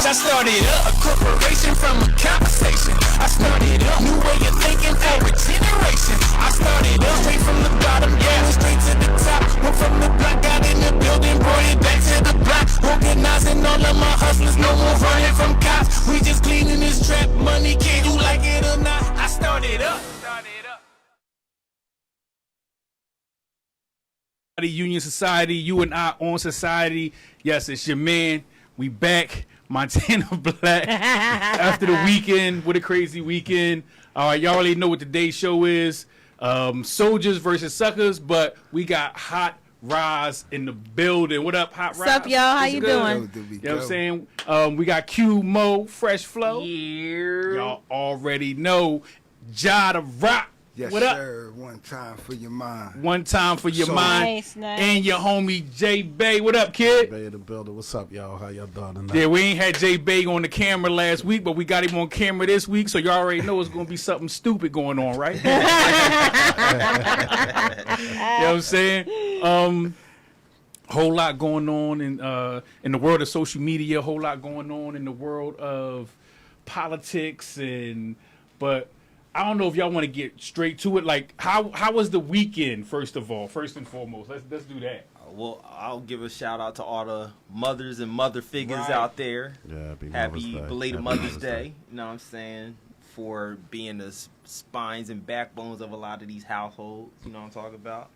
I started up a corporation from a conversation. I started up new way of thinking for a generation. I started up way from the bottom, yeah, straight to the top. Went from the block, got in the building, brought it back to the block. Organizing all of my hustlers, no more running from cops. We just cleaning this trap money, can you like it or not? I started up. Union Society, you and I on Society. Yes, it's your man. We back. Montana Black after the weekend. What a crazy weekend. All right, y'all already know what today's show is. Soldiers versus suckers, but we got Hot Roz in the building. What up, Hot Roz? What's up, y'all? How you doing? You know what I'm saying? We got Q Mo, Fresh Flow. Yeah. Y'all already know. Ja the Rock. Yes, what up? sir. One time for your mind. One time for your mind. Nice. And your homie J Bay. What up, kid? Bay in the building. What's up, y'all? How y'all doing tonight? Yeah, we ain't had J Bay on the camera last week, but we got him on camera this week, so y'all already know it's gonna be something stupid going on, right? You know what I'm saying? Whole lot going on in the world of social media, whole lot going on in the world of politics but I don't know if y'all want to get straight to it. Like, how was the weekend? First and foremost, let's do that. Well, I'll give a shout out to all the mothers and mother figures out there. Yeah, happy belated Mother's Day. You know what I'm saying? For being the spines and backbones of a lot of these households. You know what I'm talking about?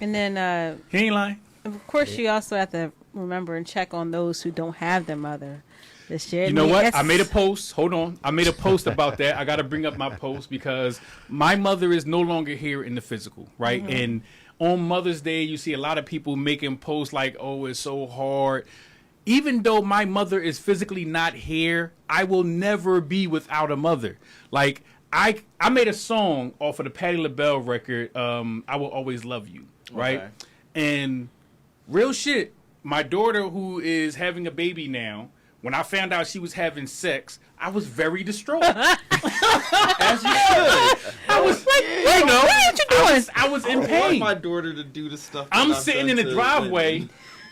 And then, He ain't lying. of course, you also have to remember and check on those who don't have their mother. This year. You know what? I made a post. Hold on. I made a post about that. I got to bring up my post because my mother is no longer here in the physical, right? Mm-hmm. And on Mother's Day, you see a lot of people making posts like, oh, it's so hard. Even though my mother is physically not here, I will never be without a mother. Like, I made a song off of the Patti LaBelle record, I Will Always Love You, right? Okay. And real shit, my daughter who is having a baby now, when I found out she was having sex, I was very distraught. As you should. I was like, you know, what you doing? I was in pain. I want my daughter to do the stuff. I'm sitting in the driveway,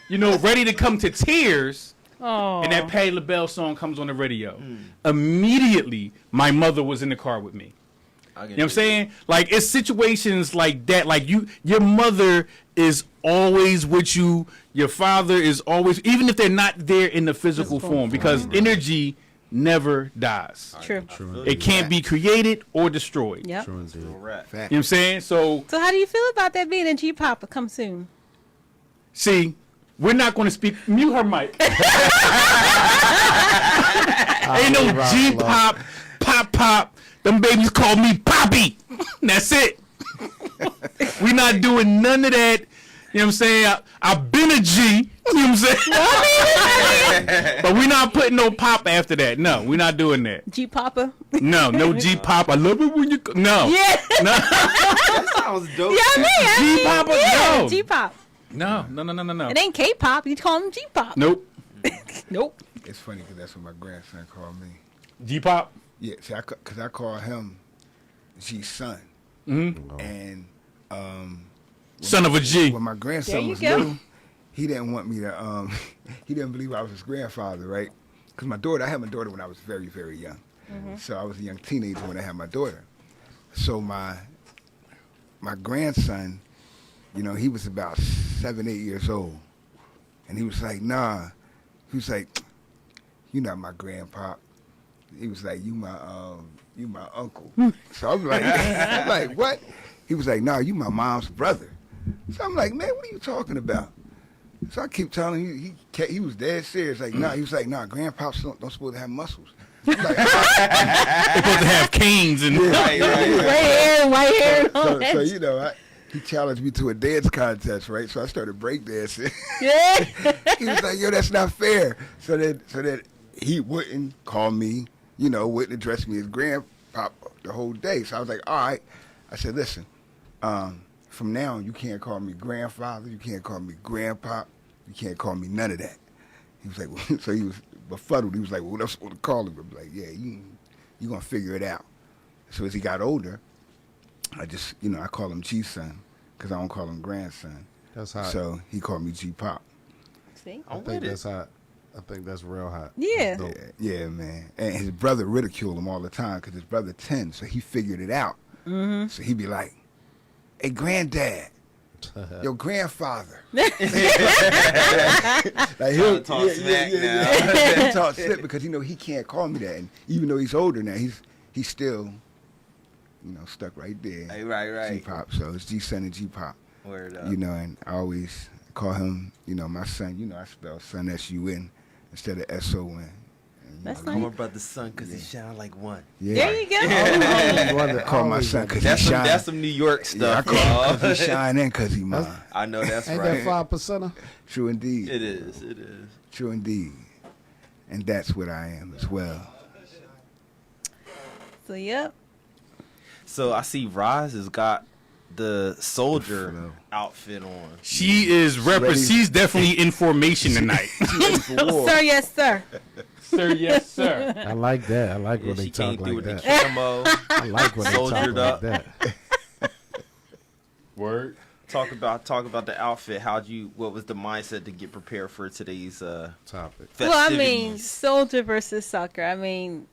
you know, ready to come to tears. Oh. And that Patti LaBelle song comes on the radio. Immediately, my mother was in the car with me. You know what I'm saying? Like, it's situations like that. Like, your mother is always with you. Your father is always, even if they're not there in the physical form, because energy never dies. True. It can't be created or destroyed. Yep. True. You know what I'm saying? So how do you feel about that being in G-Pop to come soon? See, we're not going to speak. Mute her mic. Ain't no G-Pop, pop. Them babies call me Poppy. That's it. We not doing none of that. You know what I'm saying? I've been a G. You know what I'm saying? But we not putting no pop after that. No, we're not doing that. G-Popper? No G-Pop. I love it when you... No. Yeah. No. That sounds dope. Yeah, I mean, G-Popper? yeah, No. G-Pop. No. It ain't K-pop. You call him G-Pop. Nope. Nope. It's funny because that's what my grandson called me. G-Pop? Yeah, see, because I call him G-son. Mm-hmm. And... Son of a G. When my grandson was little, he didn't want me to, he didn't believe I was his grandfather, right? Because I had my daughter when I was very, very young. Mm-hmm. So I was a young teenager when I had my daughter. So my grandson, you know, he was about 7, 8 years old. And he was like, nah. He was like, you're not my grandpa. He was like, you my uncle. So I was like, what? He was like, nah, you my mom's brother. So I'm like, man, what are you talking about? So I keep telling him, he was dead serious. Like, nah, he was like, nah, grandpops don't supposed to have muscles. Like, they're supposed to have canes and white hair. So you know, he challenged me to a dance contest, right? So I started breakdancing. Yeah. He was like, yo, that's not fair. So that he wouldn't call me, you know, wouldn't address me as grandpop the whole day. So I was like, all right. I said, listen, from now on, you can't call me grandfather, you can't call me grandpa, you can't call me none of that. He was like, well, so he was befuddled. He was like, well, what else to call him? I'm like, yeah, you gonna figure it out. So as he got older, I just, you know, I call him G-son because I don't call him grandson. That's hot. So he called me G-pop. See? I think that's hot. I think that's real hot. Yeah. That's dope. Yeah, man. And his brother ridiculed him all the time because his brother 10, so he figured it out. Mm-hmm. So he'd be like, "Hey, granddad, your grandfather." Like he'll talk smack now. He talk slick because he can't call me that, and even though he's older now, he's still stuck right there. Hey, right. G-pop. So it's G-Son and G-pop. Word up. And I always call him, my son. I spell son S-U-N instead of S-O-N. That's I call my nice. brother son because he shine like one. Yeah. There you go. I call my son because he That's shine. some New York I stuff. call him y'all. because he shine and because he mine. I know that's Ain't right. that 5%? True indeed. It is. True indeed. And that's what I am as well. So, yep. So I see Roz has got the soldier Flow. outfit on. She is Ready. She's definitely in formation tonight. Ready for war. Sir, yes, sir. Sir, yes, sir. I like that. I like Yeah, when they she talk came through like with that. the camo. I like when they talk Soldiered like up. that. Word. Talk about the outfit. What was the mindset to get prepared for today's Topic. festivities? Well, I mean, soldier versus sucker. I mean,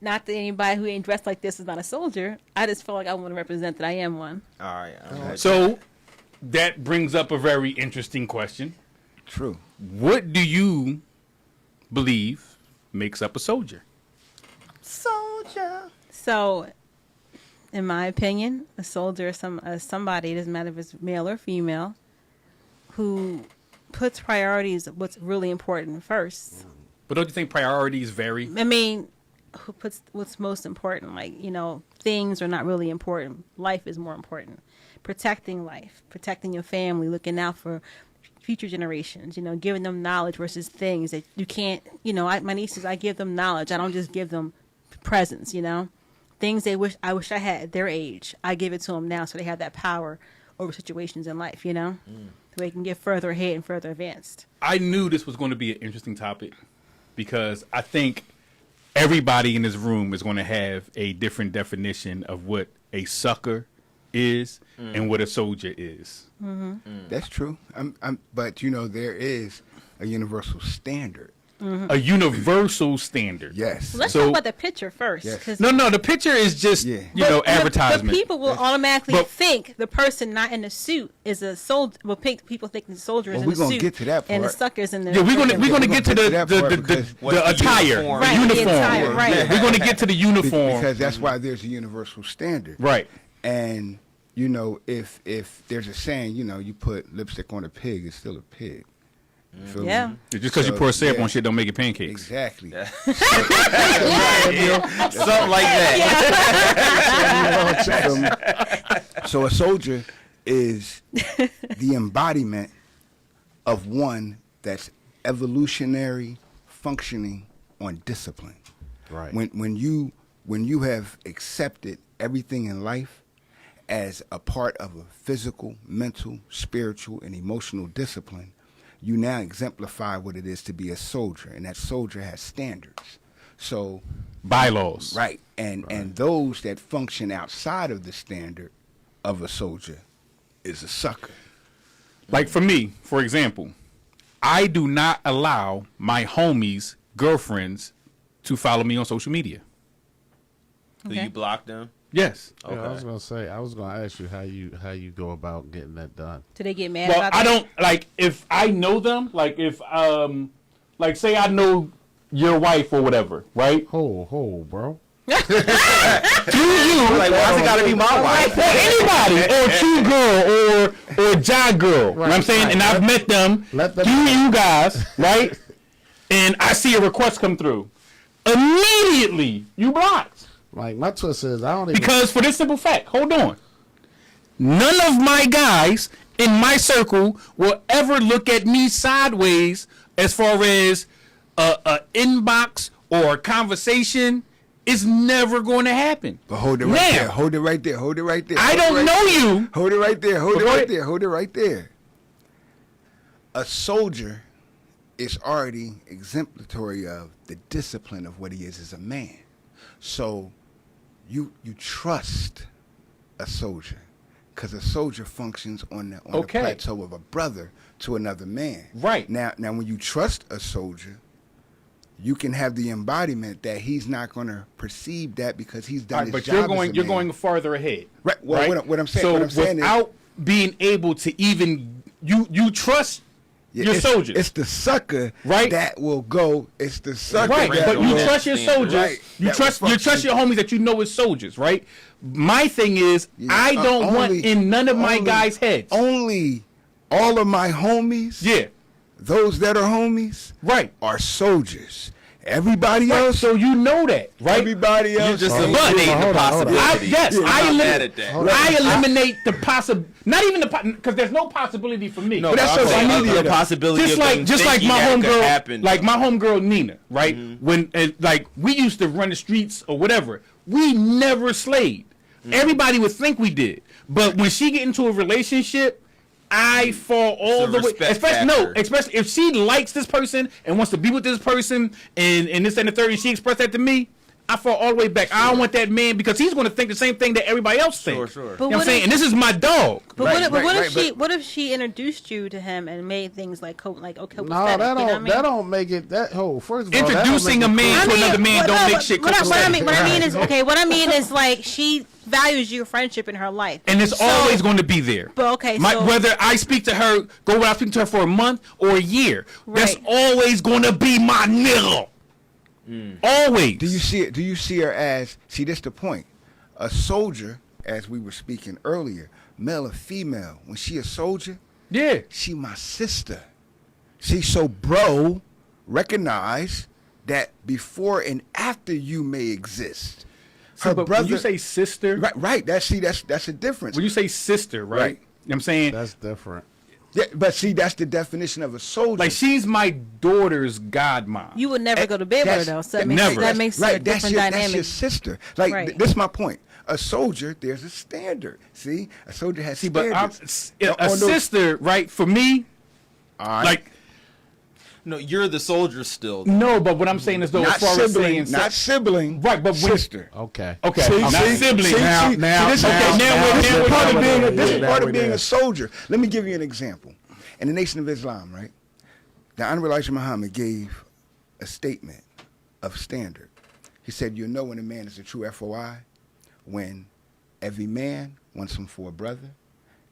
not that anybody who ain't dressed like this is not a soldier. I just feel like I want to represent that I am one. all right. So that brings up a very interesting question. True. What do you believe makes up a soldier? soldier. So, in my opinion, a soldier is somebody, it doesn't matter if it's male or female, who puts priorities of what's really important first. But don't you think priorities vary? I mean, who puts what's most important? Like, things are not really important. Life is more important. Protecting life, protecting your family, looking out for future generations, giving them knowledge versus things that you can't, my nieces, I give them knowledge. I don't just give them presents, things I wish I had at their age. I give it to them now so they have that power over situations in life, so they can get further ahead and further advanced. I knew this was going to be an interesting topic because I think everybody in this room is going to have a different definition of what a sucker is and what a soldier is. That's true. But there is a universal standard. A universal standard. Yes. Let's So- talk about the picture first. Yes. 'Cause No, the picture is just, Yeah. advertisement. But people will automatically But- think the person not in the suit is a soldier. Well, people think the soldier is Well, in we the gonna suit. get to that And the part. suckers in the. Yeah, we're gonna we're get to gonna get to that part because what's the the attire, uniform? Right, the uniform. attire, right. We're gonna get to the uniform, because that's why there's a universal standard. right? And if there's a saying, you put lipstick on a pig, it's still a pig. You feel me? Yeah. Just because you So, pour syrup yeah. on shit don't make it pancakes. Exactly. Something like that. So a soldier is the embodiment of one that's evolutionary functioning on discipline. Right. When you have accepted everything in life as a part of a physical, mental, spiritual, and emotional discipline, you now exemplify what it is to be a soldier, and that soldier has standards. So, Bylaws. right, and those that function outside of the standard of a soldier is a sucker. Like for me, for example, I do not allow my homies' girlfriends to follow me on social media. Do Okay. you block them? Yes. Yeah, I was gonna say. I was gonna ask you how you go about getting that done. Do they get mad Well, about I that? don't like if I know them. Like if like say I know your wife or whatever, right? Ho, bro. Through you, Like, why's it gotta be my wife? or anybody, or True Girl, or Jai Girl. You know what I'm saying? And I've met them let them through know. you guys, right? And I see a request come through. Immediately, you blocked. Like my twist is I don't even. Because for this simple fact, hold on. None of my guys in my circle will ever look at me sideways as far as a inbox or a conversation. It's never going to happen. But hold it right Now, there. Hold it right there. Hold it right there. I hold it don't right know there. you. Hold it right there. Hold it Go right ahead. there. Hold it right there. A soldier is already exemplary of the discipline of what he is as a man. So you trust a soldier because a soldier functions on the plateau of a brother to another man. Right. Now when you trust a soldier, you can have the embodiment that he's not going to perceive that because he's done his but job. you're going farther ahead. Right. Well, right? What I'm saying. So what I'm saying without being able to even you trust your soldiers. It's the sucker right? that will go. It's the sucker. Right, that but you will, trust your soldiers. Right, you trust your homies that you know is soldiers, right? My thing is, I don't want in none of my guys' heads. Only all of my homies. Yeah. Those that are homies, right, are soldiers. Everybody else, so you know that, right? Everybody else, you just eliminate the possibility. I eliminate the possibility. Not even because there's no possibility for me. No, but that's the possibility. Just like my homegirl, my homegirl Nina, right? Mm-hmm. When like we used to run the streets or whatever, we never slayed. Mm-hmm. Everybody would think we did, but when she get into a relationship, I fall all the way. Especially if she likes this person and wants to be with this person, and this and the third, and she expressed that to me, I fall all the way back. Sure. I don't want that man because he's going to think the same thing that everybody else thinks. Sure. But you know what I'm saying? And this is my dog. But what if she introduced you to him and made things like copacetic? No, that don't make it that whole. First of all, introducing a man to another man don't make shit copacetic. What I mean is like she values your friendship in her life, and it's always going to be there. But whether I speak to her, go without speaking to her for a month or a year, that's always going to be my nigga. Always. Do you see her as? See, this the point. A soldier, as we were speaking earlier, male or female. When she a soldier, she my sister. See, so bro, recognize that before and after you may exist. Her brother. When you say sister, right. That's a difference. When you say sister, right? You know what I'm saying that's different. Yeah, but see, that's the definition of a soldier. Like she's my daughter's godmom. You would never go to bed with her though. So that makes a different dynamic. That's your sister. Like this is my point. A soldier, there's a standard. See, a soldier has standards. But a sister, right? For me, like. No, you're the soldier still. No, but what I'm saying is though, not as far sibling, as saying not sibling, right? But sister. Okay. See, not sibling. This is part of being a soldier. Let me give you an example. In the Nation of Islam, right? The Honorable Elijah Muhammad gave a statement of standard. He said, "You know when a man is a true FOI, when every man wants him for a brother,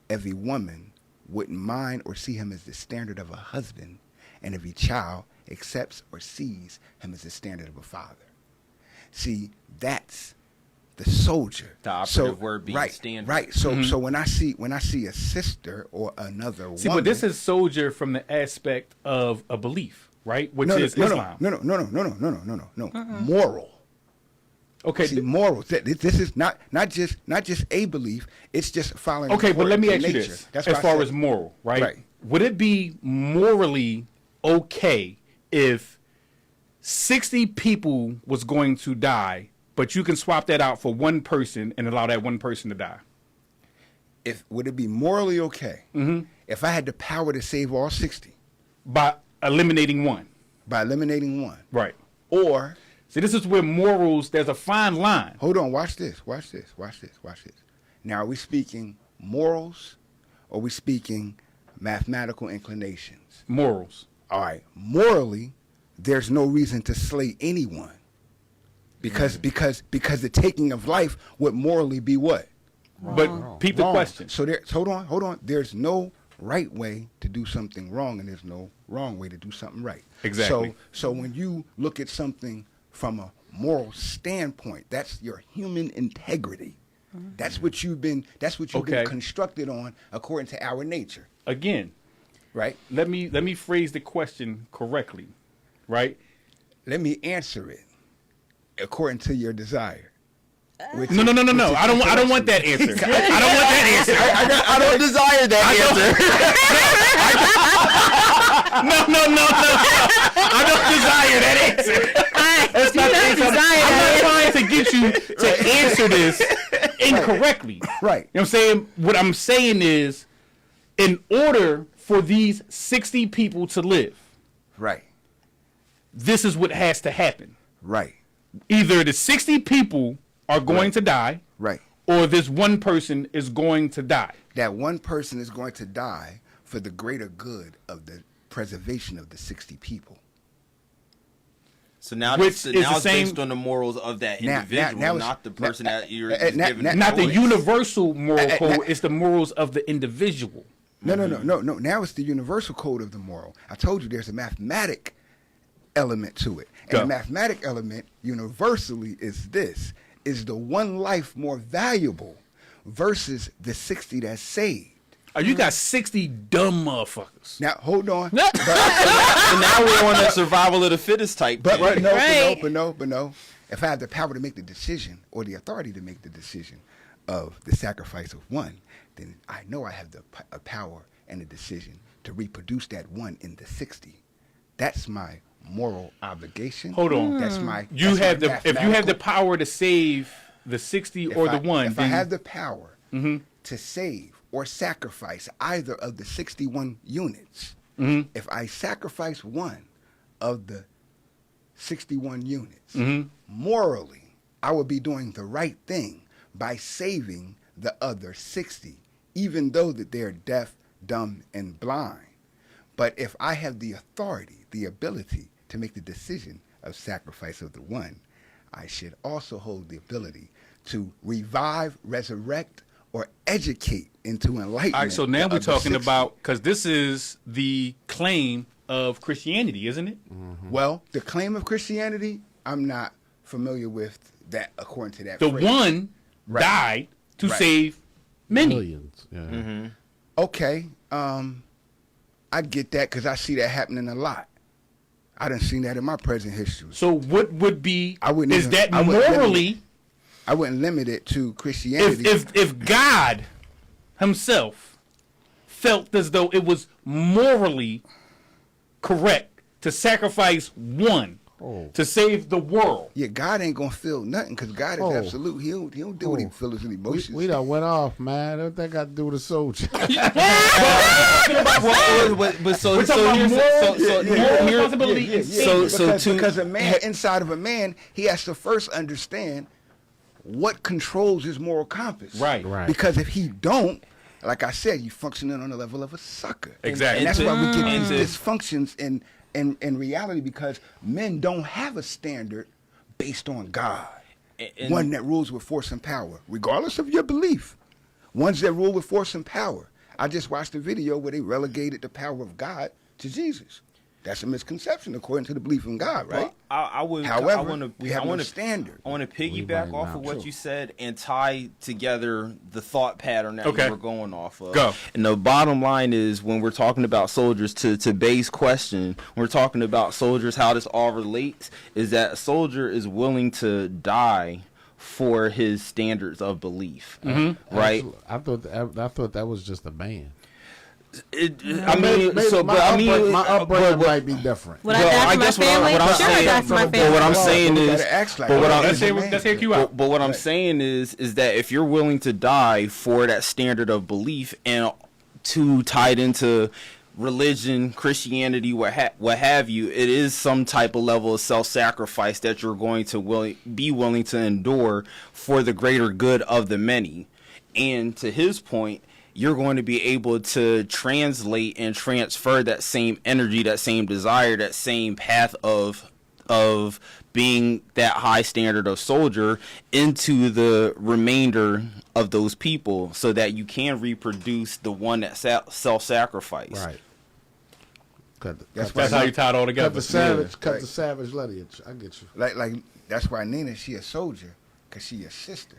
every woman wouldn't mind or see him as the standard of a husband." And every child accepts or sees him as the standard of a father. See, that's the soldier. The operative word being standard. Right. So when I see a sister or another woman. See, but this is soldier from the aspect of a belief, right? Which is Islam. No. Moral. Okay. See, moral. This is not just a belief. It's just following. Okay, but let me ask you nature. this: That's as far as moral, right? Would it be morally okay if 60 people was going to die, but you can swap that out for one person and allow that one person to die? Would it be morally okay if I had the power to save all 60 by eliminating one? By eliminating one, right? Or see, this is where morals. There's a fine line. Hold on, watch this. Now, are we speaking morals, or are we speaking mathematical inclinations? Morals. All right, morally, there's no reason to slay anyone because the taking of life would morally be what? Wrong. But peep the question. So hold on. There's no right way to do something wrong, and there's no wrong way to do something right. Exactly. So when you look at something from a moral standpoint, that's your human integrity. That's what you've been been constructed on according to our nature. Again. Right. Let me phrase the question correctly. Right. Let me answer it according to your desire. No. I don't want that answer. I don't want that answer. I don't desire that answer. No. I don't desire that answer. That's not the answer. I'm not trying to get you to answer this incorrectly. Right. You know what I'm saying? What I'm saying is, in order for these 60 people to live, right, this is what has to happen. Right. Either the 60 people are going to die, right, or this one person is going to die. that one person is going to die for the greater good of the preservation of the 60 people. So now, Which it's is the same- based on the morals of that Now- individual, now it's- not the person that you're now- just now- giving now- the Not the choice. universal moral now- code. It's the morals of the individual. No. Now it's the universal code of the moral. I told you there's a mathematic element to it. And Go. the mathematic element universally is this. Is the one life more valuable versus the 60 that's saved? Oh, you got 60 dumb motherfuckers. Now, hold on. So now we're on a survival of the fittest type. But thing. no. If I have the power to make the decision or the authority to make the decision of the sacrifice of one, then I know I have the power and the decision to reproduce that one in the 60. That's my moral obligation. Hold on. That's my. You that's have my the if you have the mathematical- power to save the 60 or the one, If I then have the power to save or sacrifice either of the 61 units, if I sacrifice one of the 61 units, morally, I would be doing the right thing by saving the other 60, even though that they're deaf, dumb, and blind. But if I have the authority, the ability to make the decision of sacrifice of the one, I should also hold the ability to revive, resurrect, or educate into enlightenment. all right. So now the we're other talking 60. about, because this is the claim of Christianity, isn't it? Well, the claim of Christianity, I'm not familiar with that according to that The phrase. one Right. died to Right. save many. Millions. Yeah. Okay, I get that because I see that happening a lot. I done seen that in my present history. So what would be? I wouldn't Is even- that I wouldn't limit morally? I wouldn't limit it to Christianity. If God Himself felt as though it was morally correct to sacrifice one to save the world, yeah, God ain't gonna feel nothing because God is Oh. absolute. He don't deal with his feelings and emotions. We done went off, man. What that got to do with a soldier? But so We're talking about here's moral- moral here- responsibility. Yeah, because a man inside of a man, he has to first understand what controls his moral compass. Right. Right. Because if he don't, like I said, you functioning on the level of a sucker. Exactly. And that's why we get And these to- dysfunctions in reality because men don't have a standard based on God. and- One that rules with force and power, regardless of your belief. Ones that rule with force and power. I just watched a video where they relegated the power of God to Jesus. That's a misconception according to the belief in God, right? Well, I would. However, I wanna, we have I wanna, no standard. I want to We piggyback might off not. of what Sure. you said and tie together the thought pattern that Okay. we were going off of. Go. And the bottom line is, when we're talking about soldiers, to Bay's question, when we're talking about soldiers, how this all relates is that a soldier is willing to die for his standards of belief, right? I thought that was just a man. I mean, so, my but I mean, upbringing but- might be different. Would I die for my family? what I'm Sure, I saying, die for my but what I'm family. saying You is, gotta act like but what it. I'm, let's say man. let's hear you out. but what I'm saying is that if you're willing to die for that standard of belief and to tie it into religion, Christianity, what have you, it is some type of level of self-sacrifice that you're going to be willing to endure for the greater good of the many. And to his point, you're going to be able to translate and transfer that same energy, that same desire, that same path of being that high standard of soldier into the remainder of those people so that you can reproduce the one that self-sacrifice. Right. That's That's how you tie it all together. Cut the savage. Yeah. Cut Right. the savage lineage. I get you. Like that's why Nina, she a soldier, cause she a sister.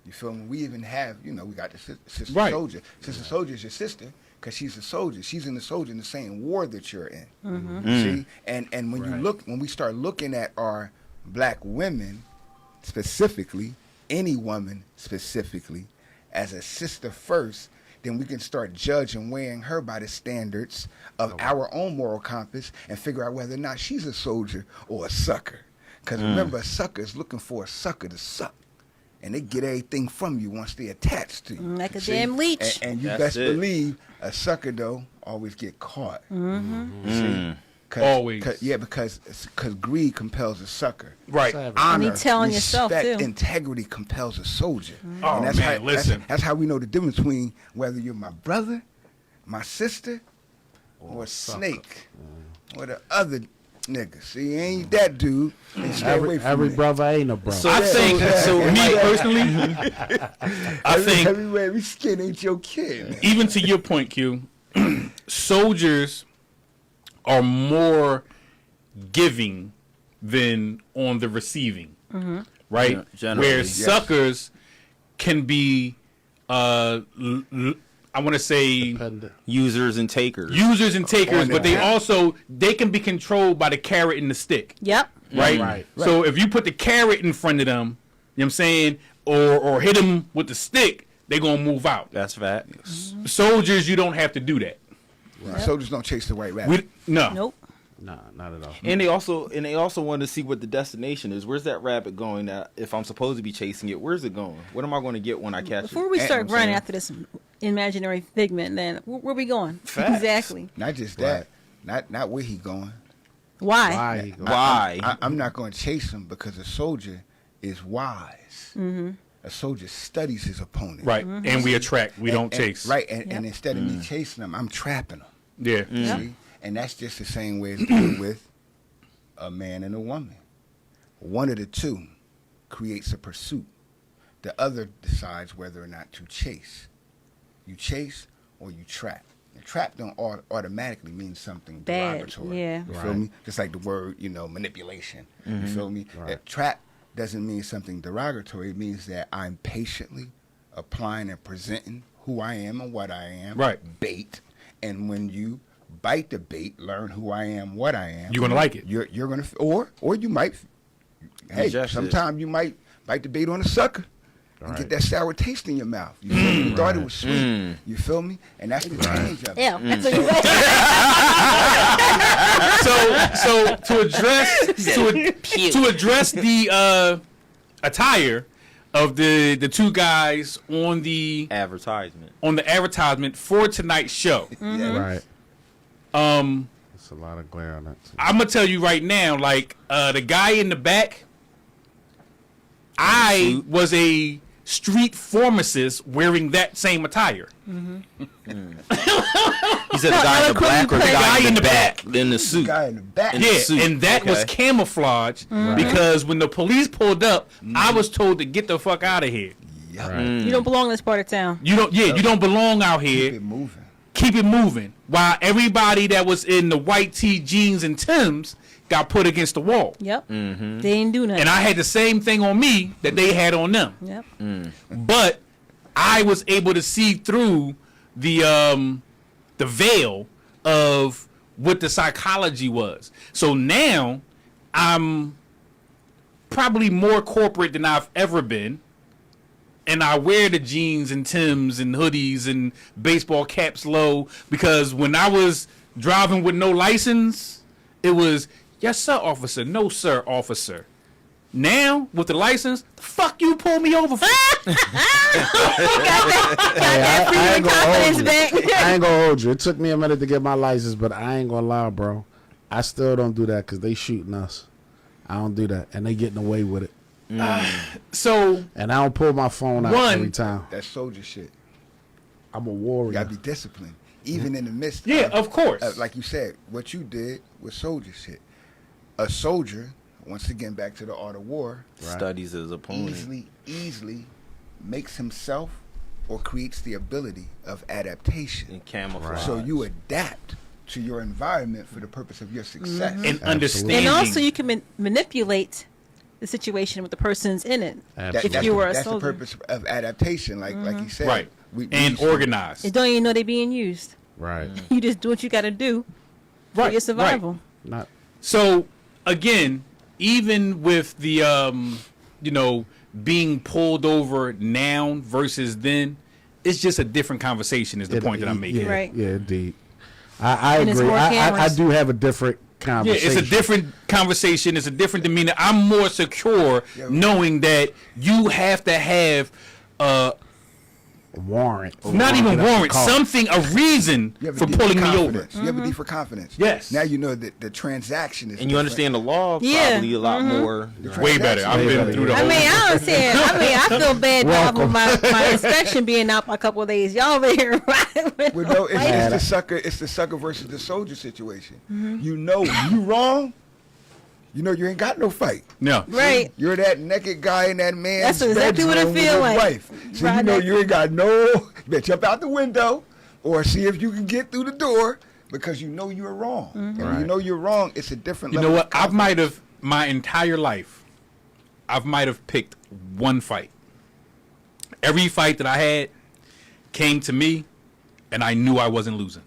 You feel me? We even have, we got the sister Right. soldier. Sister soldier is your sister, cause she's a soldier. She's in the soldier in the same war that you're in. See, and when you look, when we start looking at our black women specifically, any woman specifically, as a sister first, then we can start judging, weighing her by the standards of our own moral compass and figure out whether or not she's a soldier or a sucker. Because remember, a sucker is looking for a sucker to suck. And they get everything from you once they attach to you. Like a See? damn leech. And you That's best it. believe a sucker, though, always get caught. See? Always. Because greed compels a sucker. Right. Savage. Honor, And he telling yourself, respect, too. integrity compels a soldier. Oh, And that's man, how, listen. That's how we know the difference between whether you're my brother, my sister, or a snake, or the other nigga. See, ain't that dude. And stay away from Every me. brother ain't a brother. So I think, me personally, I think, Everywhere we skin ain't your kid, man. even to your point, Q, soldiers are more giving than on the receiving, right? Yeah, generally, Where yes. suckers can be, I want to say, Dependent. users and takers. users and takers, On but they that. also they can be controlled by the carrot and the stick. Yep. Right? Right. So if you put the carrot in front of them, you know what I'm saying, or hit them with the stick, they're going to move out. That's fact. Soldiers, you don't have to do that. Soldiers don't chase the white rabbit. No. Nope. Nah, not at all. And they also want to see what the destination is. Where's that rabbit going? That if I'm supposed to be chasing it, where's it going? What am I going to get when I catch Before it? we And- start I'm running saying- after this imaginary figment, then where we going? Facts. Exactly. Not just that. Not where he going. Why? Why? he go- Why? I'm not going to chase him because a soldier is wise. A soldier studies his opponent. Right. And we attract. We don't chase. Right. And Yep. instead of me chasing him, I'm trapping him. Yeah. Yep. See? And that's just the same way as dealing with a man and a woman. One of the two creates a pursuit. The other decides whether or not to chase. You chase or you trap. And trap don't automatically mean something Bad, derogatory. yeah. You feel Right. me? Just like the word, manipulation. You feel me? Right. Trap doesn't mean something derogatory. It means that I'm patiently applying and presenting who I am and what I am. Right. Bait. And when you bite the bait, learn who I am, what I am. You're gonna like it. You're gonna, or you might. Hey, Ingest it. sometimes you might bite the bait on a sucker and Right. get that sour taste in your mouth. You, feel me? You thought it was sweet. You feel me? And that's the change of it. Yeah. That's what you said. So to address the attire of the two guys on the Advertisement. for tonight's show. Yeah. Right. Um, It's a lot of glare on that. Too. I'm gonna tell you right now, like the guy in the back, I suit. was a street pharmacist wearing that same attire. He said the guy in the black or the guy in the back in the The suit. guy in the back. In the Yeah, suit. and that was Okay. camouflage because when the police pulled up, I was told to get the fuck out of here. Yup. Right. You don't belong in this part of town. You don't belong out Keep here. it moving. Keep it moving. While everybody that was in the white tee, jeans, and Timbs got put against the wall. Yep. They didn't do nothing. And I had the same thing on me that they had on them. Yep. But I was able to see through the veil of what the psychology was. So now I'm probably more corporate than I've ever been. And I wear the jeans and Timbs and hoodies and baseball caps low because when I was driving with no license, it was, yes, sir, officer. No, sir, officer. Now, with the license, the fuck you pull me over for? That freedom and confidence back. I ain't gonna hold you. It took me a minute to get my license, but I ain't gonna lie, bro. I still don't do that because they shooting us. I don't do that, and they getting away with it. So, And I don't pull my phone out One- every time. That's soldier shit. I'm a You warrior. gotta be disciplined, even in the midst. yeah, of course. Like you said, what you did was soldier shit. A soldier, once again, back to the art of war, Studies his opponent. easily makes himself or creates the ability of adaptation. And camouflage. So you adapt to your environment for the purpose of your success. And understanding. And also, you can manipulate the situation with the person's in it. Absolutely. If you were a that's the soldier. purpose of adaptation, like you said. Right. We And used to- organized. You don't even know they're being used. Right. You just do what you got to do for Right, your survival. Not. So, again, even with the, being pulled over now versus then, it's just a different conversation is the point that I'm making. Yeah, Right. Yeah, indeed. I And it's agree. more I cameras. do have a different Yeah, conversation. it's a different conversation. It's a different demeanor. I'm more secure knowing that you have to have warrant. Not even warrant. Something, a reason You have a for need pulling me over. confidence. You have a need for confidence. Yes. Now you know that the transaction is And you understand the law probably a lot more. Way better. I've been through the I whole. mean, I understand. I mean, I feel bad about my inspection being out a couple of days. Y'all over here, right? Well, no, it's the sucker versus the soldier situation. You know you wrong. You know you ain't got no fight. No. Right. You're that naked guy in that man's That's exactly what it bedroom with feel his like. wife. So Right you know next- you ain't got no. You better jump out the window or see if you can get through the door because you know you're wrong. And when you know you're wrong, it's a different You level. know what? of I confidence. might have my entire life. I might have picked one fight. Every fight that I had came to me, and I knew I wasn't losing.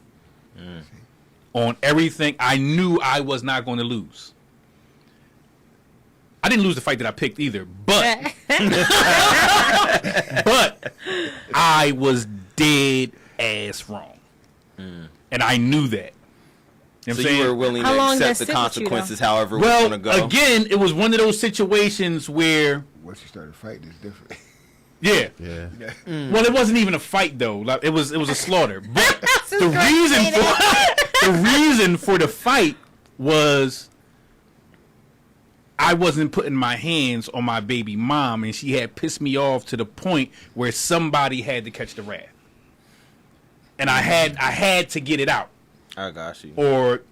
On everything, I knew I was not going to lose. I didn't lose the fight that I picked either, but but I was dead ass wrong, and I knew that. You know So what I'm you were saying? willing How to long accept did the that sit with you, consequences, however Well, we're going to go. again, it was one of those situations where, Once you started fighting, it's different. yeah. Yeah. Well, it wasn't even a fight though. Like, it was a slaughter. But This is the great. reason for the reason for the fight was I wasn't putting my hands on my baby mom, and she had pissed me off to the point where somebody had to catch the wrath, and I had to get it out, I got you. or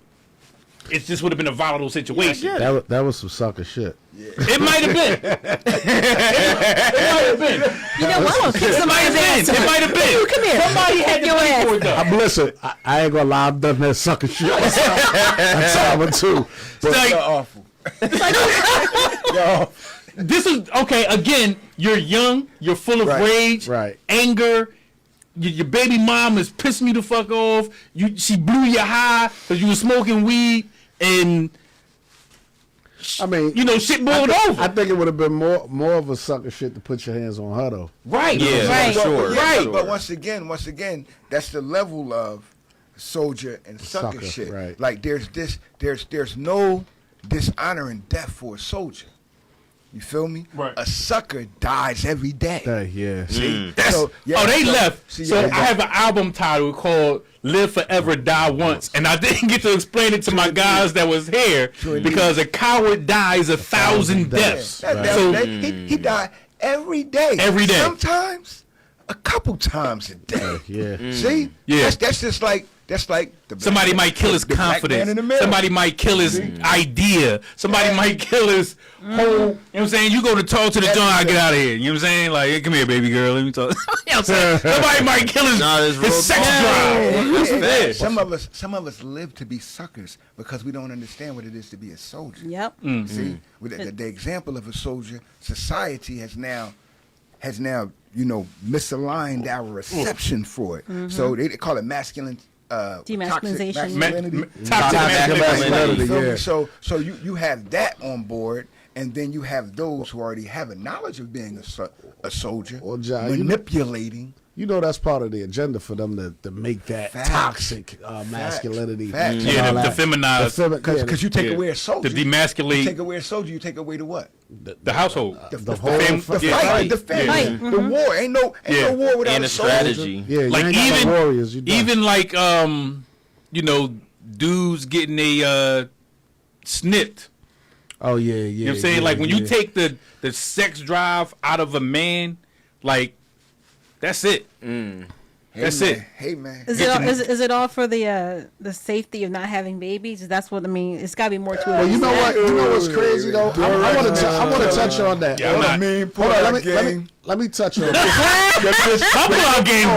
it just would have been a volatile situation. That was some sucker shit. It might have been. It might have been. You know what? I'm gonna kick It might somebody's have ass. been. It might have been. Come here. Somebody had to Your pay ass. for it though. Listen, I ain't gonna lie, I've done that sucker shit. That's time too. But Like, You're awful. this is okay. Again, you're young. You're full of Right, rage, right. anger. Your baby mom is pissing you the fuck off. She blew you high because you were smoking weed, and I mean, shit boiled over. I think it would have been more of a sucker shit to put your hands on her though. Right. Yeah, Right. sure. Right. But once again, that's the level of soldier and sucker Sucker, shit. right. Like there's no dishonor and death for a soldier. You feel me? Right. A sucker dies every day. Hey, yeah. See? That's, they left. See, So yeah, I have an album title called "Live Forever, Die Once," and I didn't get to explain it to my guys that was here because a coward dies 1,000 deaths. That So he died every day. Every day. Sometimes a couple times a day. Yeah. See? Yeah. That's just like the somebody black- might kill his the black man in the confidence. middle. Somebody might kill his idea. Somebody might kill his whole. You know what I'm saying? You go to talk to the John, I get out of here. You know what I'm saying? Like, hey, come here, baby girl. Let me talk. You know what I'm saying? Somebody might kill his, Nah, that's real his sex talk. drive. That's Yeah, fair. Some of us live to be suckers because we don't understand what it is to be a soldier. Yep. See, with the example of a soldier, society has now misaligned our reception for it. So they call it masculine. Demasculinization. Toxic masculinity. Toxic masculinity. You feel me? Yeah. So you have that on board, and then you have those who already have a knowledge of being a soldier, Well, John, you know- manipulating. You know that's part of the agenda for them to make that Facts. toxic masculinity. Facts. and Yeah, all the that. feminize. Because you take Yeah. away a soldier, To demasculate- you take away a soldier, you take away the what? The household. The whole fam- the yeah. fight, the defense, Fight. the war. Ain't no Yeah. war without And a a soldier. strategy. Yeah, Like you ain't got even no warriors. You done. even like dudes getting a snipped. Oh yeah, yeah. You know what I'm saying? Like when you take the sex drive out of a man, like that's it. That's man. it. Hey man, Is it all, is it all for the safety of not having babies? That's what I mean. It's got to be more to it. Well, you know what? You know what's crazy though? I want to touch on that. Yeah, I'm not- Hold on, let me touch on that. My blood game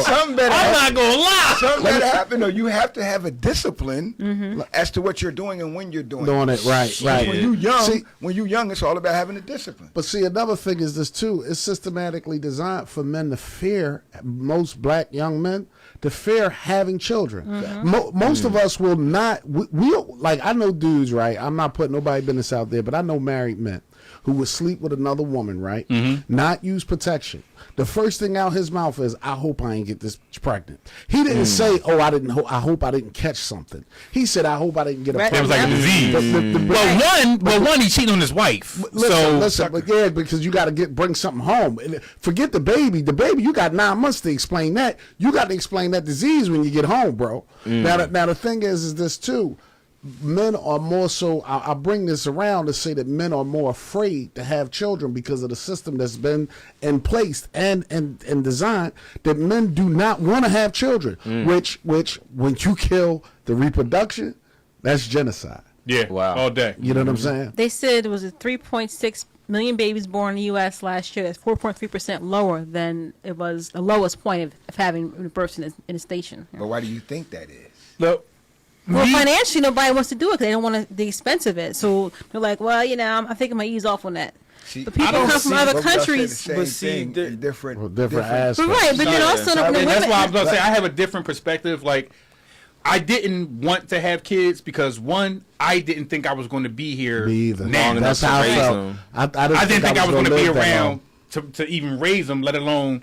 something better. I'm not gonna lie. Something better happen though. You have to have a discipline as to what you're doing and when you're doing Doing it right, right. When you young, See- it's all about having a discipline. But see, another thing is this too. It's systematically designed for men to fear, most black young men, to fear having children. Most of us will not. We like. I know dudes, right? I'm not putting nobody business out there, but I know married men who would sleep with another woman, right? Not use protection. The first thing out his mouth is, "I hope I ain't get this pregnant." He didn't say, "Oh, I didn't. I hope I didn't catch something." He said, "I hope I didn't get a." Right. It was like a disease. One, he cheated on his wife. Listen, but yeah, because you got to bring something home. And forget the baby. The baby, you got 9 months to explain that. You got to explain that disease when you get home, bro. Now the thing is this too. Men are more so. I bring this around to say that men are more afraid to have children because of the system that's been in place and designed. That men do not want to have children. Which when you kill the reproduction, that's genocide. Yeah, Wow. all day. You know what I'm saying? They said it was a 3.6 million babies born in the U.S. last year. That's 4.3% lower than it was the lowest point of having births in a station. But why do you think that is? Look, Well, financially, nobody wants to do it because they don't want the expense of it. So they're like, well, I think I'm going to ease off on that. See, But people come from other countries. The same thing in different aspects. But right, but then also the and women. that's why I was going to say I have a different perspective. Like, I didn't want to have kids because, one, I didn't think I was going to be here Me either. now. That's how I raise felt. them. I I didn't think I was going to be live that around long. to even raise them, let alone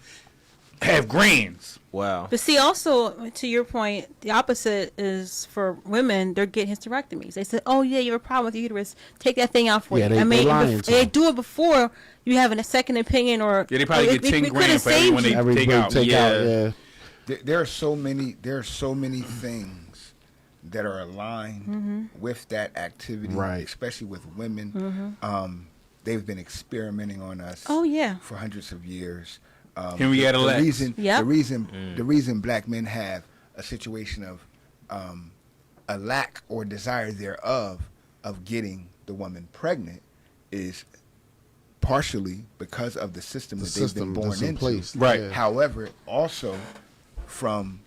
have grands. Wow. But see, also to your point, the opposite is for women. They're getting hysterectomies. They said, "Oh yeah, you have a problem with your uterus. Take that thing out for Yeah, you." they lying to they them. do it before you have a second opinion, or Yeah, they probably get 10 we grand could've for everyone saved they you. take out. Take Yeah. out, yeah. There are so many things that are aligned with that activity, Right. especially with women. They've been experimenting on us Oh yeah. for hundreds of years. Henrietta the Lacks. reason Yep. the reason black men have a situation of a lack or desire thereof of getting the woman pregnant is partially because of the system The that they've been system born that's in into. place. Right. Yeah. However, also from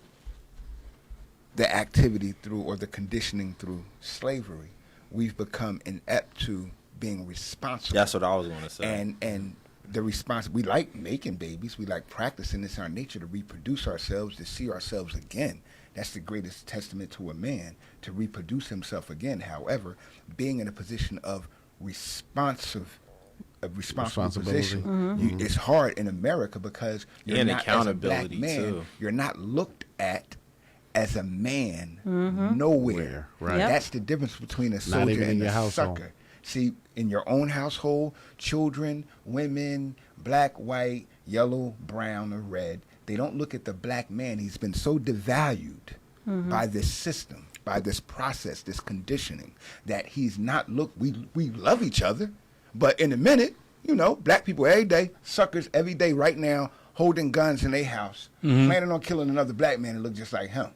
the activity through or the conditioning through slavery, we've become inept to being responsible. That's what I was going to say. And the response, we like making babies, we like practicing. It's our nature to reproduce ourselves, to see ourselves again. That's the greatest testament to a man, to reproduce himself again. However, being in a position of responsible Responsibility. position, it's hard in America because you're And not, accountability, as a black man, too. you're not looked at as a man nowhere. Right. Yep. That's the difference between a Not soldier even in and your a household. sucker. See, in your own household, children, women, black, white, yellow, brown, or red, they don't look at the black man. He's been so devalued by this system, by this process, this conditioning, that he's not we love each other, but in a minute, black people every day, suckers every day right now, holding guns in their house, planning on killing another black man that look just like him.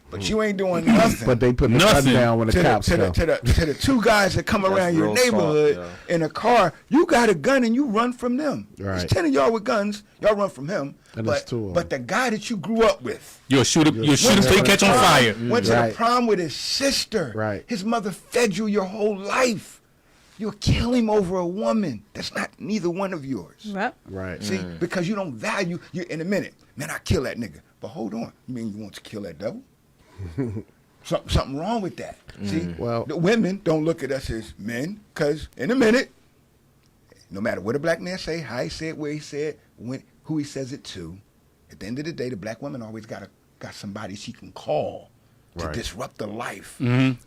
But you ain't doing nothing. But they put the gun Nothing. down when the cops come. to the two guys that come around your real talk, neighborhood in a car, you got a gun and you run from them. Right. There's 10 of y'all with guns, y'all run from him. And there's two of but the guy that you grew up with You'll shoot him till you catch on fire. went to Right. the prom with his sister. Right. His mother fed you your whole life. You'll kill him over a woman that's not neither one of yours. Yep. Right. See, because you don't value you in a minute. Man, I kill that nigga. But hold on. You mean you want to kill that devil? Something wrong with that. See, Well- the women don't look at us as men, because in a minute, no matter what a black man say, how he said, where he said, who he says it to, at the end of the day, the black woman always got somebody she can call to Right. disrupt the life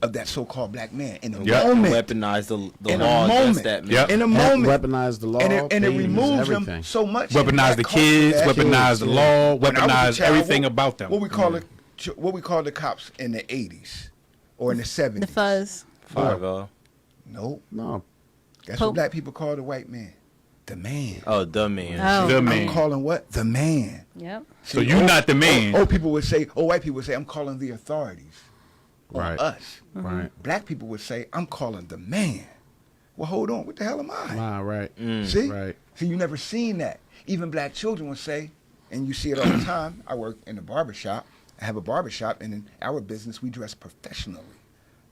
of that so-called black man. In a Yep. moment, Weaponize the in law a against moment, that man. Yep. in a moment, Weaponize the law. and it babies, removes everything. them so much. in Weaponize black the culture kids, that- weaponize the law, When I was a weaponize child, everything about them. What we call the cops in the 80s or in the 70s. The fuzz. Fargo. Nope. No. That's Pope. what black people call the white man. The man. Oh, the man. Oh. The I'm man. calling what? The man. Yep. So you're not the man. White people would say, I'm calling the authorities on Right. us. Right. Black people would say, I'm calling the man. Well, hold on. What the hell am I? Wow, right. See? Right. See, you never seen that. Even black children would say, and you see it all the time, I work in a barber shop. I have a barber shop, and in our business, we dress professionally.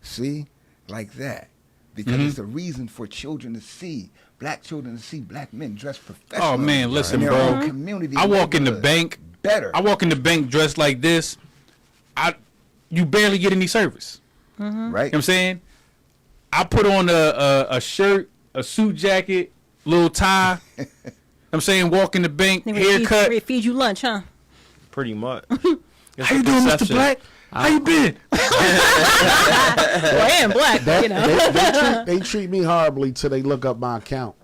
See? Like that. Because it's the reason for children to see, black children to see black men dress professionally. Oh man, listen, in their bro. own community. I walk in the neighborhood. bank. Better. I walk in the bank dressed like this. You barely get any service. Right? You know what I'm saying? I put on a shirt a suit jacket, little tie. I'm saying walk in the bank, haircut. They feed you lunch, huh? Pretty much. How you doing, Mr. Black? How you been? Well, I am black, you know. They treat me horribly till they look up my account.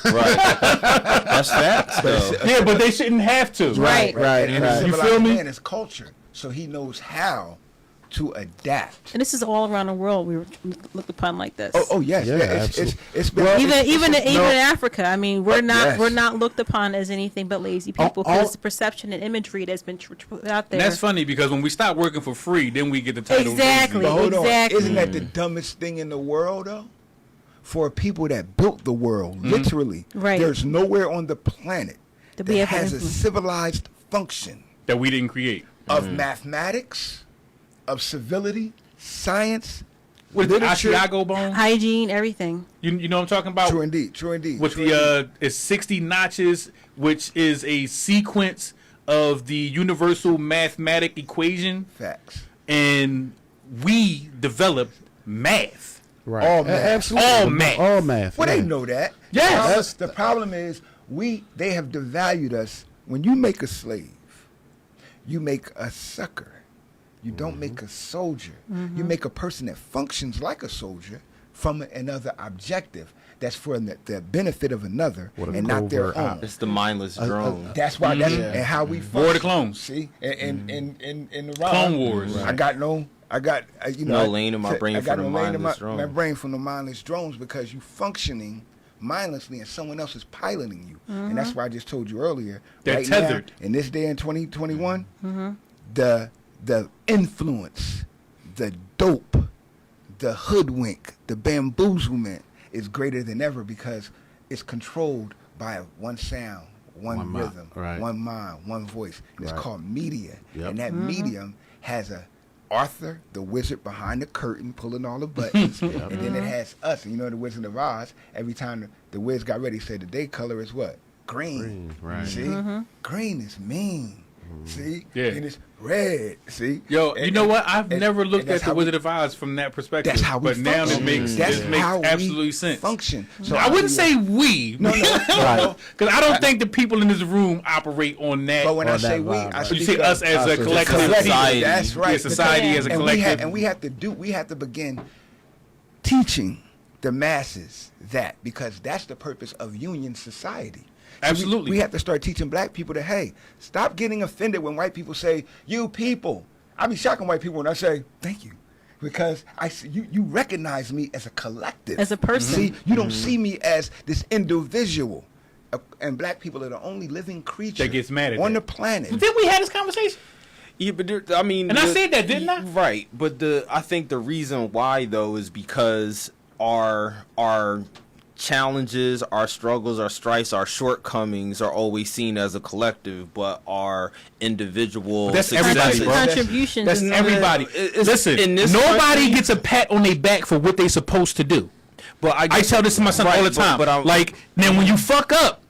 Right. That's facts, though. Yeah, but they shouldn't have to. Right. And a You feel civilized me? man is culture, so he knows how to adapt. And this is all around the world. We were looked upon like this. Oh yes, Yeah, it's been Even in no, Africa, I mean, we're yes. not looked upon as anything but lazy people because the perception and imagery that's been put out there. And that's funny because when we stop working for free, then we get the title. Exactly. But hold Exactly. on, isn't that the dumbest thing in the world though? For people that built the world, literally, Right. there's nowhere on the planet To that be able to has a influence. civilized function that we didn't create. of mathematics, of civility, science, With the literature. Asiago bone, Hygiene, everything. you know what I'm talking about? True indeed. True indeed. With true the it's 60 notches, which is a sequence of the universal mathematic equation, facts. and we developed math. Right. All math. Absolutely. All math. All math. Well, yeah. they know that. Yes. The problem is they have devalued us. When you make a slave, you make a sucker. You don't make a soldier. You make a person that functions like a soldier from another objective that's for the benefit of another What a and not their covert own. op. It's the mindless drone. That's why that's and how we function. War of the Clones. See, in the Clone Wars. I got you know, No lane in my brain I got for the no lane in mindless my drones. brain from the mindless drones because you functioning mindlessly and someone else is piloting you, and that's why I just told you earlier. They're right tethered. now, in this day in 2021. The influence, the dope, the hoodwink, the bamboozlement is greater than ever because it's controlled by one sound, one mind, rhythm, right. one mind, one voice. And it's Right. called media. Yep. And that medium has a Arthur, the wizard behind the curtain, pulling all the buttons. And then it has us. And you know the Wizard of Oz, every time the Wiz got ready, he said the day color is what? Green. Green, right. See? Green is mean. See? Yeah. And it's red. See? Yo, And- you know what? I've and- never and looked that's at the how Wizard of Oz from that perspective. That's how we But now it function. makes That's how we absolutely sense. function. So I wouldn't say we. No, Right. Because I don't think the people in this room operate on that. But when I On say that we, vibe, I right. speak you see of us as a Us as a collective. collective. Society. That's right. Yeah, society as a And collective. we have to begin teaching the masses that because that's the purpose of union society. So Absolutely. we have to start teaching black people that hey, stop getting offended when white people say you people. I be shocking white people when I say thank you. Because I see you recognize me as a collective. As a person. See, you don't see me as this individual. And black people are the only living creature That gets mad at on that. the planet. Didn't we have this conversation? Yeah, but I mean, And I said that, didn't I? Right, but I think the reason why though is because our challenges, our struggles, our strifes, our shortcomings are always seen as a collective, but our individual That's everybody, successes- bro. Contributions. That's is- everybody. It's- Listen, in this nobody country- gets a pat on their back for what they supposed to do. But I guess- tell this to my son right, all the time. But I'm, like, now when you fuck up,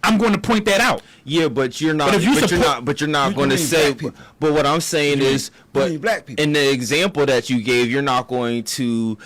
I'm going to point that out. yeah, but you're not. But if you you're support- not. But you're not You going to mean say. black people. But what I'm saying is, but mean black people. in the example that you gave, you're not going to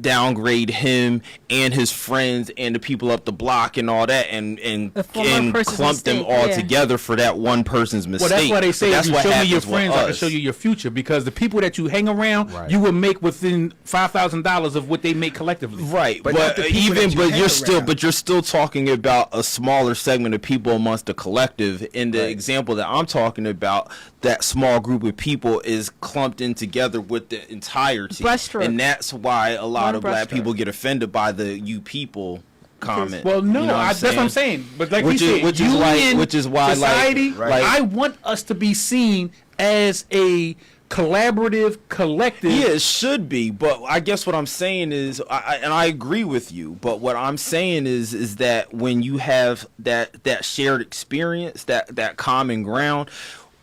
downgrade him and his friends and the people up the block and all that and The former person's clump them mistake, all yeah. together for that one person's mistake. Well, that's why they say But if you what show me your happens with friends, I can us. show you your future. Because the people that you hang around, Right. you will make within $5,000 of what they make collectively. Right, But but, not the people that you hang you're around. still talking about a smaller segment of people amongst the collective. In the Right. example that I'm talking about, that small group of people is clumped in together with the entirety, Brushstroke. and that's why a lot One of black brushstroke. people get offended by the "you people" comment. Well, no, You know that's what I'm saying. But like Which you is- said, which is why- union which is why, like- society, like- I want us to be seen as a collaborative collective. Yeah, it should be, but I guess what I'm saying is, and I agree with you. But what I'm saying is that when you have that shared experience, that common ground,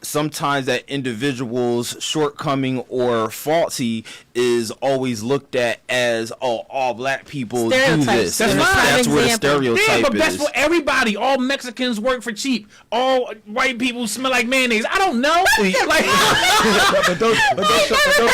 sometimes that individual's shortcoming or faulty is always looked at as all black people do Stereotypes. this. That's And fine. That's where the Example. stereotype Yeah, but is. that's for everybody. All Mexicans work for cheap. All white people smell like mayonnaise. I don't know. Like, But those social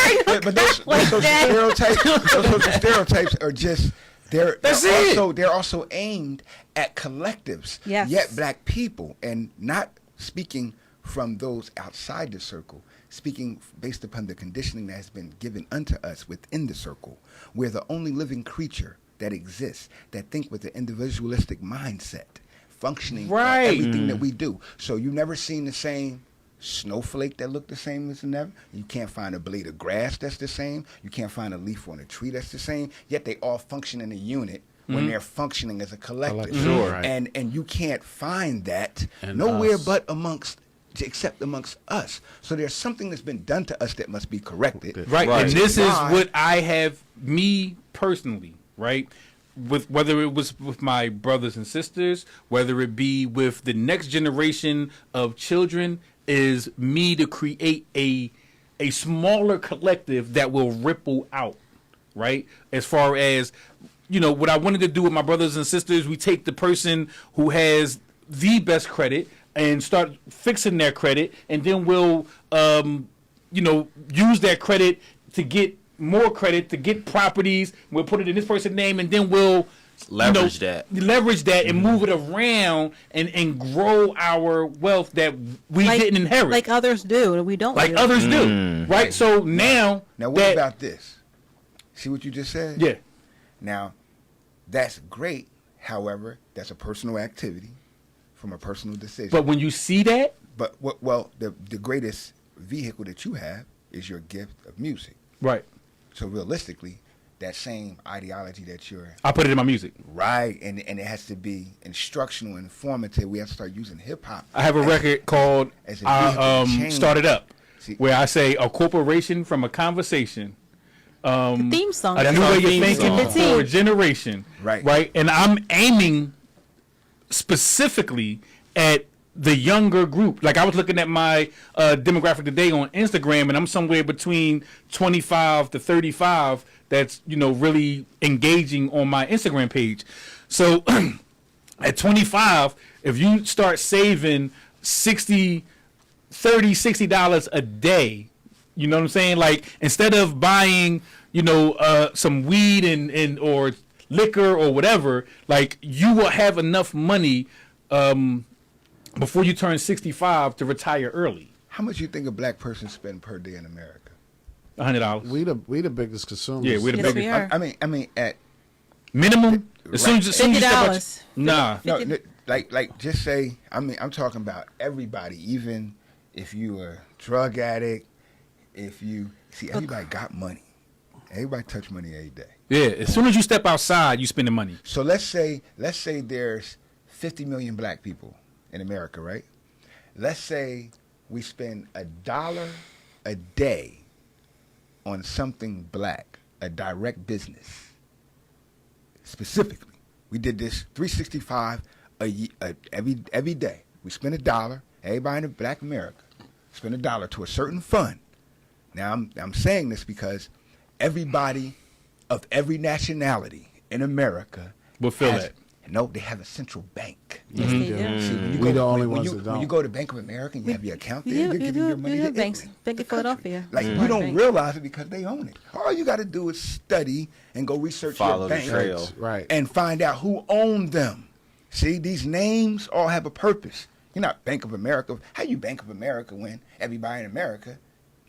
Like stereotypes, those social stereotypes are just They're it. they're also aimed at collectives, Yes. yet black people, and not speaking from those outside the circle, speaking based upon the conditioning that has been given unto us within the circle. We're the only living creature that exists that think with an individualistic mindset, functioning on Right. everything that we do. So you've never seen the same snowflake that look the same as another. You can't find a blade of grass that's the same. You can't find a leaf on a tree that's the same. Yet they all function in a unit when they're functioning as a collective. Sure. Right. And you can't find that And nowhere us. but except amongst us. So there's something that's been done to us that must be corrected. Right. Right. And this is Why? what I have, me personally, right? With whether it was with my brothers and sisters, whether it be with the next generation of children, is me to create a smaller collective that will ripple out, right? As far as, you know, what I wanted to do with my brothers and sisters, we take the person who has the best credit and start fixing their credit, and then we'll, you know, use that credit to get more credit, to get properties. We'll put it in this person's name, and then we'll Leverage leverage that and move it around and grow our wealth that we didn't inherit, like others do, and we don't. like do. others do, right? So now Now, what that, about this? See what you just said? yeah, Now, that's great. However, that's a personal activity from a personal decision. but when you see that, But well, the greatest vehicle that you have is your gift of music. right, So realistically, that same ideology that you're I put it in my music. right, and it has to be instructional, informative. We have to start using hip hop. I have a record called as a vehicle to change. Started Up, See- where I say a corporation from a conversation. The theme song. A new our way of theme thinking song. for a generation. Right. Right. And I'm aiming specifically at the younger group. Like I was looking at my demographic today on Instagram, and I'm somewhere between 25 to 35 that's, you know, really engaging on my Instagram page. So at 25, if you start saving $60 a day, you know what I'm saying? Like instead of buying, you know, some weed and or liquor or whatever, like you will have enough money before you turn 65 to retire early. How much you think a black person spend per day in America? $100. We the biggest consumers. Yeah, we're the Yes, biggest. we are. I mean, at Minimum. As soon as you step out, $50. nah. no, like just say. I mean, I'm talking about everybody. Even if you are a drug addict, if you see, everybody got money. Everybody touch money every day. Yeah. As soon as you step outside, you spending money. So let's say there's 50 million black people in America, right? Let's say we spend $1 a day on something black, a direct business. Specifically, we did this 365 every day. We spend $1. Everybody in Black America spend $1 to a certain fund. Now I'm saying this because everybody of every nationality in America Will feel that. No, they have a central bank. Yes, they do. See, when you We go, the only when ones you, that when you don't. go to Bank of America and you have your account there, You you're do, giving your money to have banks. Italy, Bank the of country. Philadelphia. Like you don't Bank. realize it because they own it. All you got to do is study and go research Follow your the bank trail. Right. and find out who owned them. See, these names all have a purpose. You're not Bank of America. How you Bank of America when everybody in America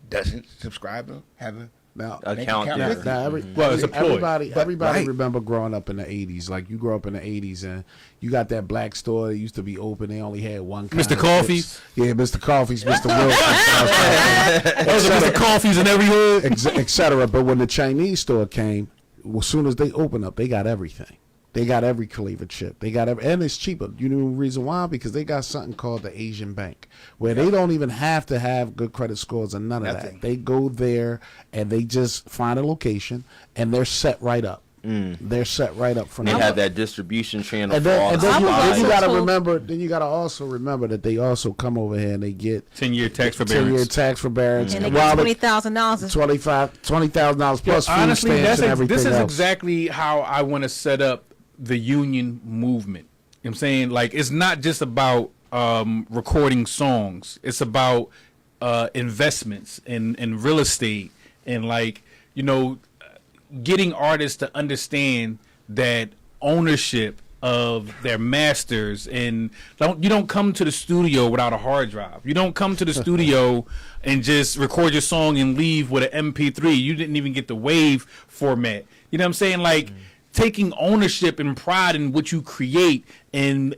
doesn't subscribe or have a Now, bank Account there. with you? now Well, it's employed. everybody But- right. remember growing up in the 80s. Like you grew up in the 80s and you got that black store that used to be open. They only had one kind Mr. of Coffee's? chips. Yeah, Mr. Coffee's, Mr. Wilson, Those are Mr. Coffees in every hood. etc. But when the Chinese store came, as soon as they opened up, they got everything. They got every flavor chip. They got and it's cheaper. You know the reason why? Because they got something called the Asian Bank, where they don't even have to have good credit scores and none of Nothing. that. They go there and they just find a location and they're set right up. They're set right up from They the have that distribution channel and for all then, the and then, you, supplies. then you gotta Also remember. Then you gotta also remember that they also come over here and they get 10-year tax 10-year forbearance. tax forbearance. And they while get the- $20,000. $20,000 plus food Honestly, stamps and everything this is else. exactly how I want to set up the union movement. You know what I'm saying? Like, it's not just about recording songs. It's about investments in real estate and, like, you know, getting artists to understand that ownership of their masters, and you don't come to the studio without a hard drive. You don't come to the studio and just record your song and leave with an MP3. You didn't even get the wave format. You know what I'm saying? Like taking ownership and pride in what you create, and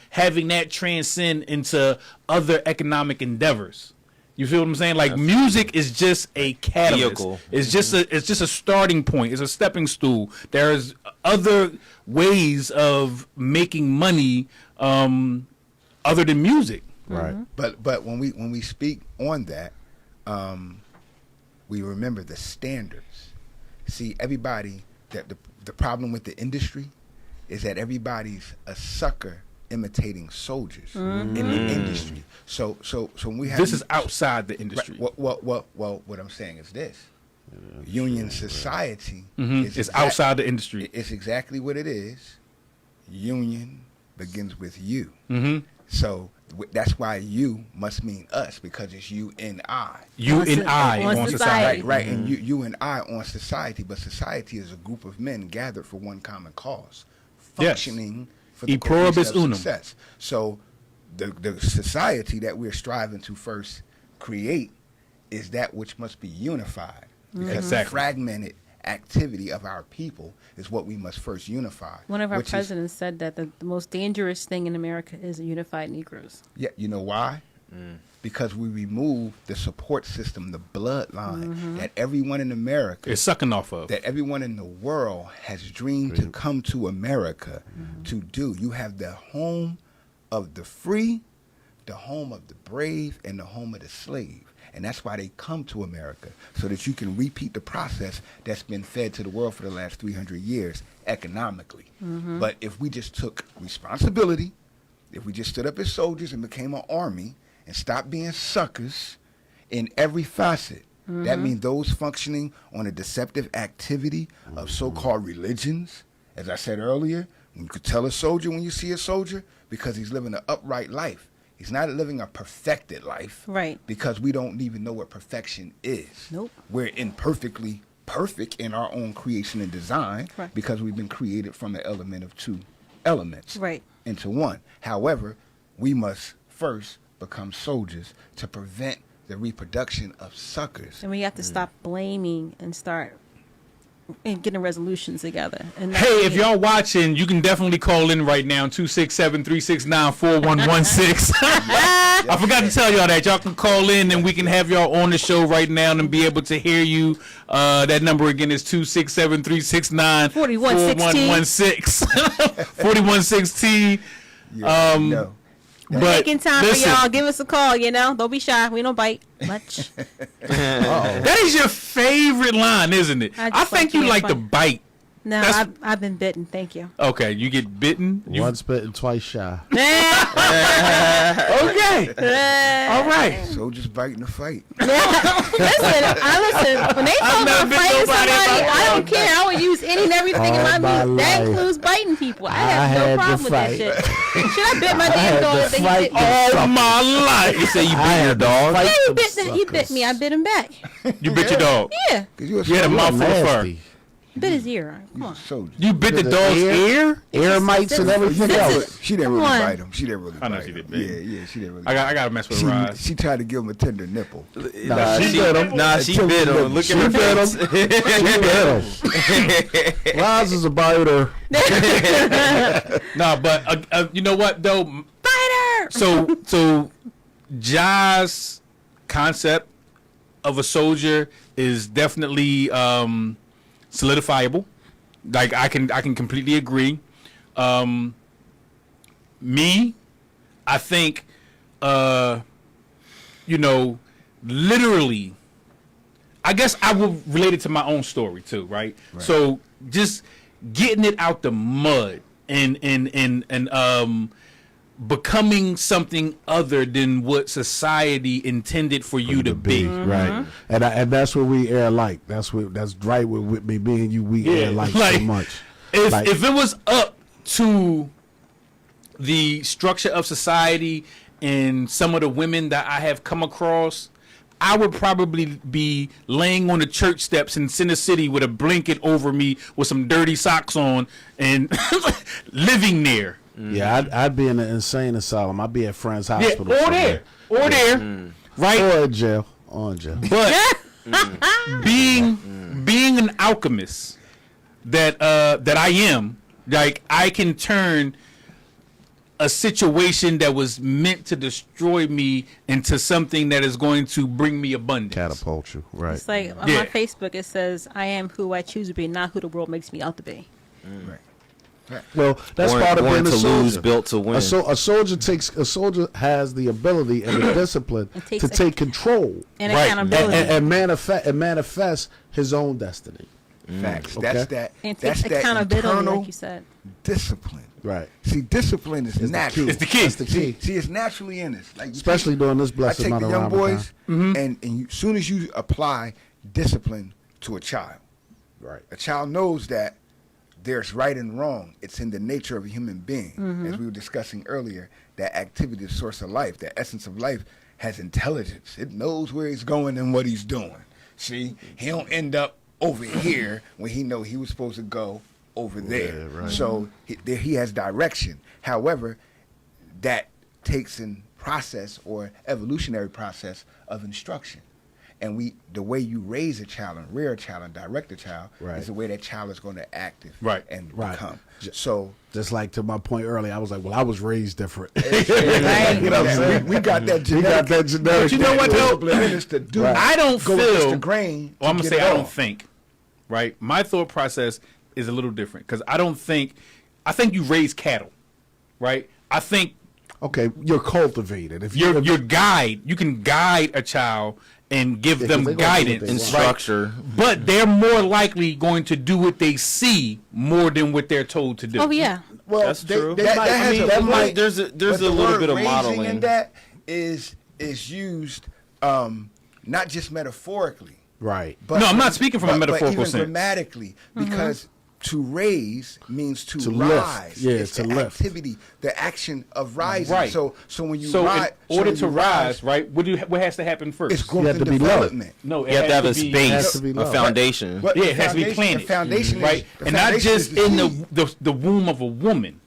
having that transcend into other economic endeavors. You feel what I'm saying? Like music is just a catalyst. Vehicle. It's just a starting point. It's a stepping stool. There's other ways of making money other than music. Right. But when we speak on that, we remember the standards. See, everybody, that the problem with the industry is that everybody's a sucker imitating soldiers in the industry. So when we have This is outside the industry. Right, well, what I'm saying is this: union society It's outside the industry. It's exactly what it is. Union begins with you. Mm-hmm. So that's why you must mean us, because it's you and I. You On and I on on society. society. Right, and you and I on society, but society is a group of men gathered for one common cause, Yes. functioning for the E pluribus cohesion of unum. success. So the society that we're striving to first create is that which must be unified, because Exactly. the fragmented activity of our people is what we must first unify. One of our which is- presidents said that the most dangerous thing in America is unified Negroes. Yeah, you know why? Because we remove the support system, the bloodline that everyone in America, It's sucking off of. that everyone in the world has dreamed to come to America to do. You have the home of the free, the home of the brave, and the home of the slave. And that's why they come to America, so that you can repeat the process that's been fed to the world for the last 300 years economically. But if we just took responsibility, if we just stood up as soldiers and became an army and stopped being suckers in every facet, that means those functioning on a deceptive activity of so-called religions, as I said earlier, when you could tell a soldier when you see a soldier, because he's living an upright life. He's not living a perfected life. Right. Because we don't even know what perfection is. Nope. We're imperfectly perfect in our own creation and design. Correct. Because we've been created from an element of two elements. Right. Into one. However, we must first become soldiers to prevent the reproduction of suckers. And we have to stop blaming and start and getting resolutions together. And not Hey, if being- y'all watching, you can definitely call in right now, 267-369-4116. I forgot to tell y'all that. Y'all can call in and we can have y'all on the show right now and be able to hear you. That number again is 267-369-4116. 4116. No. We're But making time listen, for y'all. Give us a call, Don't be shy. We don't bite much. that is your favorite line, isn't it? I I just think like you being like to funny. bite. No, That's- I've been bitten. Thank you. Okay, you get bitten. You, Once bitten, twice shy. okay. All right. Soldiers biting the fight. Listen, when they talk never about bit fighting nobody in somebody, my I don't care. I would use any and everything in All my my music. That life. includes biting people. I I have had no to problem with that fight. shit. Should I bit my damn had dog to if they fight bit me? All my life. You say you I bit your had to dog? fight Yeah, them he bit me. I bit him back. You bit your dog. Yeah, 'Cause you a You had a soldier. mouthful of fur. Nasty. bit his ear. Come You a on. soldier. You bit the The dog's ear? ear? Air mites and everything This else. is- She didn't Come really on. bite him. She didn't really I know bite she him. did. Yeah, she didn't really I gotta mess with she, Roz. she tried to give him a tender nipple. Nah, she bit him. Nah, she bit him. Look She at her bit him. face. She bit him. Roz is a biter. No, but you know what though? Fighter. So Ja's concept of a soldier is definitely solidifiable. Like I can completely agree. Me, I think, literally, I guess I will relate it to my own story too, right? So just getting it out the mud and becoming something other than what society intended for you to be. Right. And that's what we air like. That's right with me being you, we air like so much. If it was up to the structure of society and some of the women that I have come across, I would probably be laying on the church steps in Center City with a blanket over me with some dirty socks on and living there. Yeah, I'd be in an insane asylum. I'd be at Friends Yeah, Hospital. or somewhere. there, right? Or in jail. Or in jail. But being an alchemist that I am, like I can turn a situation that was meant to destroy me into something that is going to bring me abundance. Catapult you, right? It's like on Yeah. my Facebook, it says, "I am who I choose to be, not who the world makes me out to be." Right. Well, that's part of born being a to soldier. lose, built to win. A soldier has the ability and the discipline It takes to take control And Right. accountability. and manifest his own destiny. Facts. Okay. And That's takes that accountability, internal like you said. discipline. Right. See, discipline is the natural. key. It's the key. That's the key. See, it's naturally in us. Like you Especially take- during this I blessed take amount the of young Ramadan. boys, and you, soon as you apply discipline to a child, Right. a child knows that there's right and wrong. It's in the nature of a human being, as we were discussing earlier. That activity, the source of life, the essence of life, has intelligence. It knows where he's going and what he's doing. See, he don't end up over here when he know he was supposed to go over there. right. So he has direction. However, that takes in process or evolutionary process of instruction. And the way you raise a child and rear a child and direct a child Right. is the way that child is going to act Right. and Right. become. So Just like to my point earlier, I was like, well, I was raised different. you know what I'm saying? We got that genetic. We got that genetic. But you know what, though? discipline in us to do. Right. I don't go against feel. the grain. Well, I'm to gonna get say it I don't off. think. Right, my thought process is a little different because I don't think. I think you raise cattle, right? I think Okay, you're cultivated. If your you guide. You can guide a child and give Yeah, 'cause them they gonna do what guidance they and want. structure. but they're more likely going to do what they see more than what they're told to do. Oh yeah, well, That's true. They That, might, that has I mean, a that point, might. There's a but little word bit of raising modeling. in that is used not just metaphorically, Right. but No, I'm not speaking from a but metaphorical even sense. grammatically, because to raise means to lift. rise. Yeah, it's to the lift. activity, the action of rising. Right. So when you So rise, in order when to you rise, right? What has to happen first? it's growth have and to be low. development. No, it You have to has have a be- space, has to be a low. foundation. But Yeah, the it has to be foundation- planted. The foundation, right? the And not foundation just is the in seed. the womb of a woman,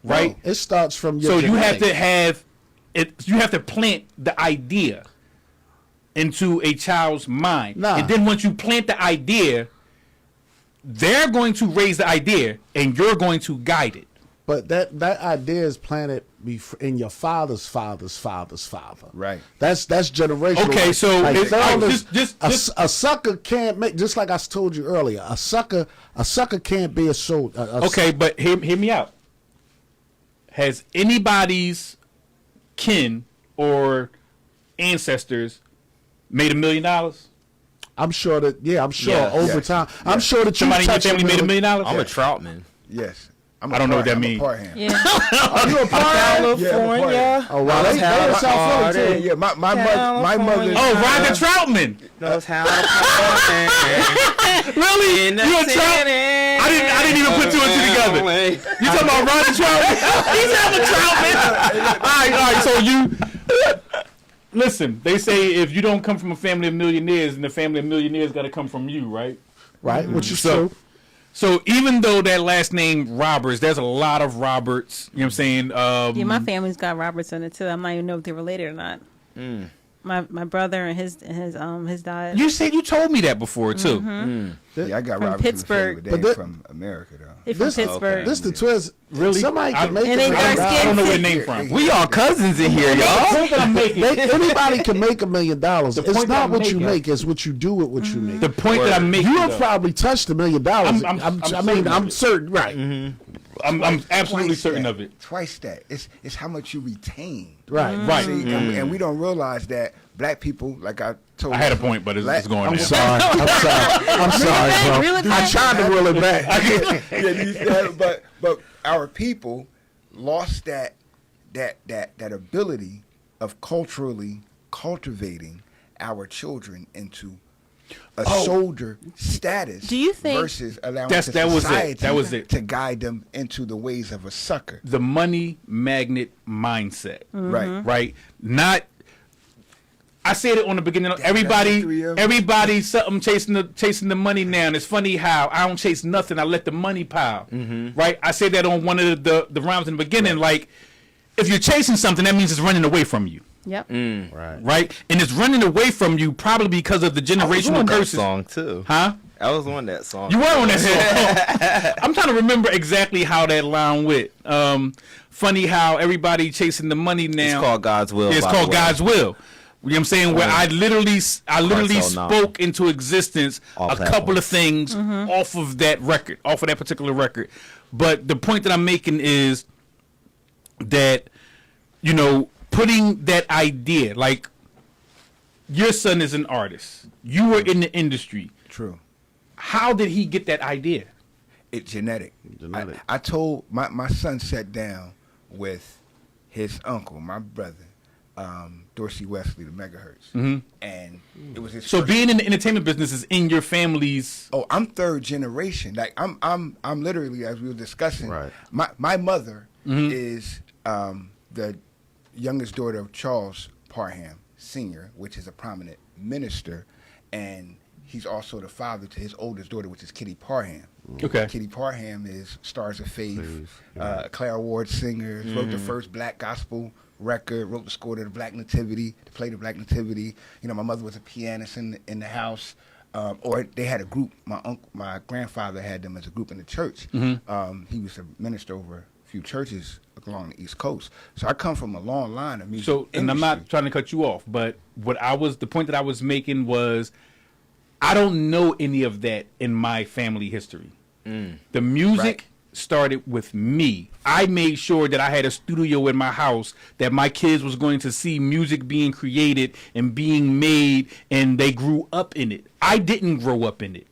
right? It starts from your So you have genetics. to have it. You have to plant the idea into a child's mind, Nah. and then once you plant the idea, they're going to raise the idea, and you're going to guide it. But that idea is planted in your father's father's father's father. Right. That's generational. Okay, so Like, it- fathers- just- a sucker can't make. Just like I told you earlier, a sucker can't be a soldier. Okay, but hear me out. Has anybody's kin or ancestors made $1 million? I'm sure that. Yeah, I'm sure Yeah. over Yes. time. I'm sure that Somebody in your touched family made $1 million? I'm a troutman. Yes. I don't know what that I'm a means. part hand. yeah. Are you a part? California. Oh wow, they in South Yeah, Philly too. yeah. My mother. Oh, Roger Troutman. Knows how to party. Really? In the You a Trout? city. I didn't even put two and two together. You talking about Roger Troutman? He's having Troutman. All right. So you listen. They say if you don't come from a family of millionaires, then the family of millionaires got to come from you, right? Right, which is So- true. So even though that last name Roberts, there's a lot of Roberts. You know what I'm saying? Yeah, my family's got Roberts in it too. I'm not even know if they're related or not. My brother and his dad. You said you told me that before too. Yeah, I got From Robert Pittsburgh. From, the family, But but they from America though. They're from This- Pittsburgh. This the twist. Really? Somebody I- can make And they it. dark I skinned. don't know where it name from. We all cousins in here, y'all. The point that I'm making. Anybody can make $1 million. It's point that not I'm what you making- make; it's what you do with what you make. The point that I'm making. You have though, probably touched $1 million. I'm certain of I'm it. certain, right? I'm absolutely Twice certain that. of it. Twice that. It's how much you retain. Right. Right. See, and we don't realize that black people, like I told I had a you, point, but it's black- going I'm down. sorry. I'm sorry, bro. Reel it I back. tried to reel it back. but our people lost that ability of culturally cultivating our children into a soldier status. Do you think- versus allowing That was it. society That was it. to guide them into the ways of a sucker? The money magnet mindset. Right. Right? Not I said it on the beginning. That's the 3 of 'em. Everybody, something chasing the money now. And it's funny how I don't chase nothing. I let the money pile. Right? I said that on one of the rhymes in the beginning. Like, if you're chasing something, that means it's running away from you. Yep. Right? And it's running away from you probably because of the generational that curses. song too. Huh? I was on that song. You were on that song. I'm trying to remember exactly how that line went. Funny how everybody chasing the money now. It's called God's Will. It's by called the way. God's Will. You know what I'm saying? Where I literally Cartel spoke into existence All a couple of platforms. things off of that record, off of that particular record. But the point that I'm making is that, you know, putting that idea, like, your son is an artist. You were in the industry. True. How did he get that idea? It's genetic. Genetic. I told my son sat down with his uncle, my brother, Dorsey Wesley, the Megahertz, and it was his. So first- being in the entertainment business is in your family's. Oh, I'm third generation. Like I'm literally, as we were discussing. Right. My mother is the youngest daughter of Charles Parham Sr., which is a prominent minister, and he's also the father to his oldest daughter, which is Kitty Parham. Okay. Kitty Parham is Stars of Faith, Claire Award singer, wrote the first black gospel record, wrote the score to the Black Nativity, to play the Black Nativity. You know, my mother was a pianist in the house, or they had a group. My grandfather had them as a group in the church. He was a minister over a few churches along the East Coast. So I come from a long line of music. So, and I'm not trying to cut you off, but the point that I was making was, I don't know any of that in my family history. The music started with me. I made sure that I had a studio in my house, that my kids was going to see music being created and being made, and they grew up in it. I didn't grow up in it.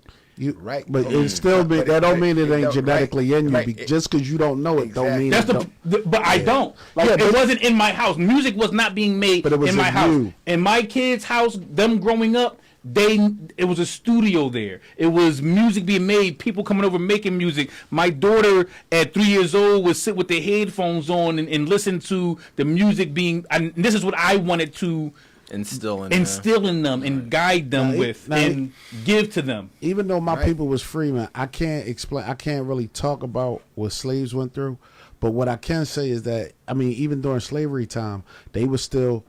Right. But it still be, that don't mean it ain't don't- genetically in you. right. Just because you don't know it don't mean That's it don't. but I don't. Like, Yeah, it but- wasn't in my house. Music was not being made But it was in my in house. you. In my kids' house, them growing up, it was a studio there. It was music being made, people coming over making music. My daughter at 3 years old would sit with their headphones on and listen to the music being, and this is what I wanted to Instill in them and guide them Now, with now, and give to them. Even though my people was free, man, I can't really talk about what slaves went through. But what I can say is that, I mean, even during slavery time, they were still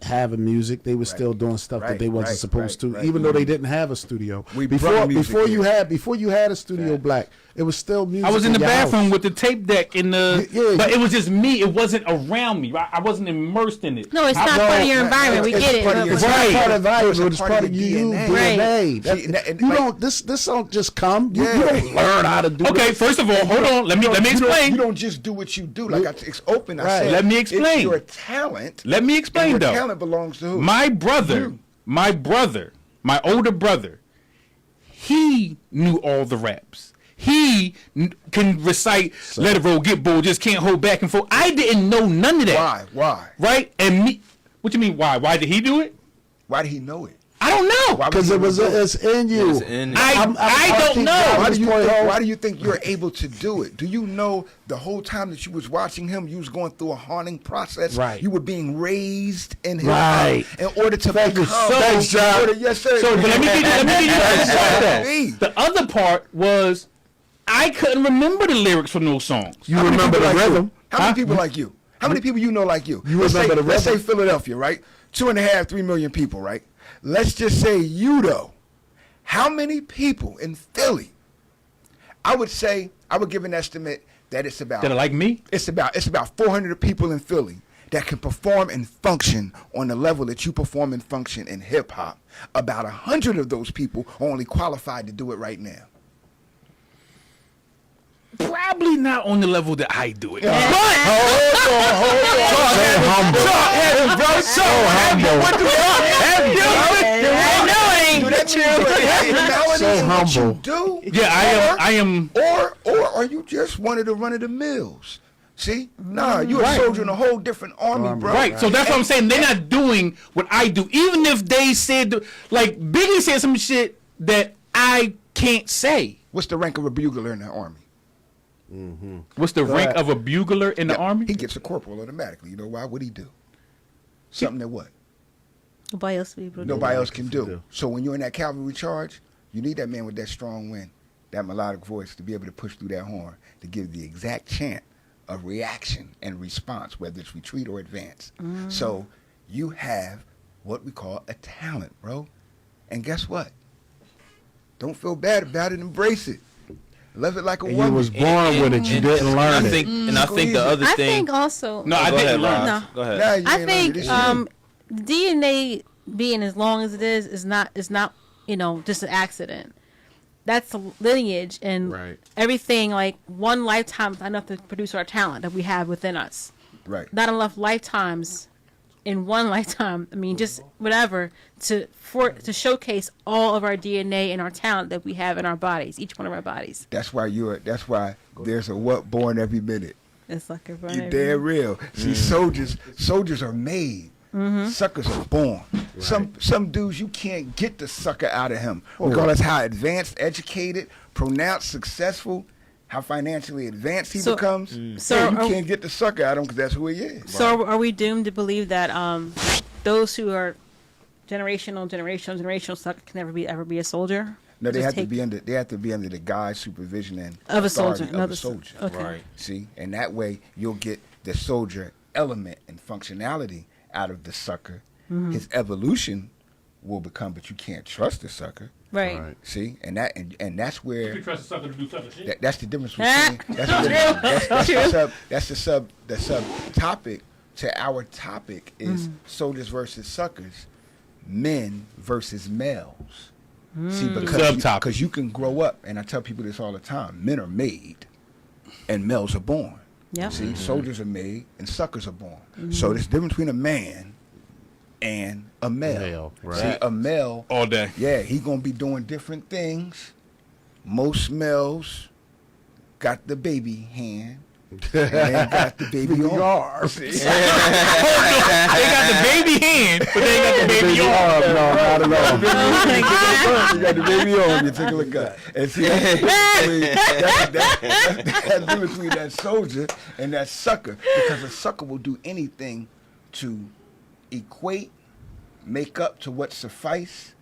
having music. They were still doing stuff that they wasn't supposed to, even though they didn't have a studio. We before brought music before you here. had a studio, Black, it was still music. I was in the your bathroom house. with the tape deck in the, Yeah, but it was just me. It wasn't around me. I wasn't immersed in it. No, it's not part of your environment. We it's get it. part of but- your It's but- not Right. part of value, It's a but it's part part of of your you, DNA. DNA. That- See, and you like- don't. This don't just come. You Yeah. don't learn how to do. Okay, this. first of all, hold on. Let me You don't- explain. You don't just do what you do. Like it's open. I Right. said, Let me It's explain. your talent. Let me explain, and your though. talent belongs to who? My brother, my older brother, he knew all the raps. He can recite "Let It Roll, Get Bold, Just Can't Hold Back and Forth." I didn't know none of that. Why? Right? And me, what you mean? Why? Why did he do it? Why did he know it? I don't know. Why would Because he it was do it? it's in you. It's in- I don't keep know. going. Why do you think you're able to do it? Do you know the whole time that you was watching him, you was going through a haunting process? Right. You were being raised in his Right. in order to Thank you. become. Thanks, John. in order- yes, sir. So, but let me give you the other part of that. Me. The other part was I couldn't remember the lyrics from those songs. You How many remember the people like you? rhythm. How many people like you? How many people you know like you? You let's remember say, the let's say rhythm? Philadelphia, right? 2.5, 3 million people, right? Let's just say you though. How many people in Philly? I would give an estimate that it's about That are like me? It's about 400 people in Philly that can perform and function on the level that you perform and function in hip hop. About 100 of those people are only qualified to do it right now. Probably not on the level that I do it. So humble. Do Yeah, I am. Or are you just one of the run of the mills? See, nah, you a soldier in a whole different army, bro. Right, so that's what I'm saying. They're not doing what I do. Even if they said, like, Biggie said some shit that I can't say. What's the rank of a bugler in the army? What's the rank ahead. of a bugler in the army? He gets a corporal automatically. You know why? What'd he do? Something that what? Nobody else will be able to do Nobody that. else can do. So when you're in that cavalry charge, you need that man with that strong wind, that melodic voice to be able to push through that horn, to give the exact chant of reaction and response, whether it's retreat or advance. So you have what we call a talent, bro. And guess what? Don't feel bad about it. Embrace it. Love it like a And woman. you was born with it. You didn't learn I it. think, and I think the other I thing. think also. No, I Go didn't ahead, learn. Roz. No. Go ahead. Nah, you I ain't learned think it. This shit. DNA being as long as it is not just an accident. That's a lineage and Right. everything. Like one lifetime is not enough to produce our talent that we have within us. Right. Not enough lifetimes in one lifetime. I mean, just whatever to showcase all of our DNA and our talent that we have in our bodies, each one of our bodies. That's why there's a what born every minute. It's like a You're runner. dead real. See, soldiers are made. Suckers are born. Some dudes you can't get the sucker out of him, regardless how advanced, educated, pronounced, successful, how financially advanced he becomes. So You are- can't get the sucker out of him because that's who he is. So are we doomed to believe that those who are generational sucker can never ever be a soldier? No, they Just have to take- be under. They have to be under the guise, supervision, and Of a soldier, authority of another a soldier. okay. Right. See, and that way you'll get the soldier element and functionality out of the sucker. His evolution will become, but you can't trust the sucker. Right. Right. See, and that's where You trust a sucker to do sucker shit. that's the difference Ah, between that's the subtopic to our topic is soldiers versus suckers, men versus males. See, Subtopic. because you can grow up, and I tell people this all the time: men are made, and males are born. Yep. See, soldiers are made, and suckers are born. So there's a difference between a man and a male. Male, right. See, a male All day. yeah, he gonna be doing different things. Most males got the baby hand, and they got the baby arm. See? They got the baby hand, but they ain't got the baby arm. No, not at all. Oh my God. You got the baby arm. You take a look at, and see that's the difference between that soldier and that sucker, because a sucker will do anything to equate, make up to what suffice,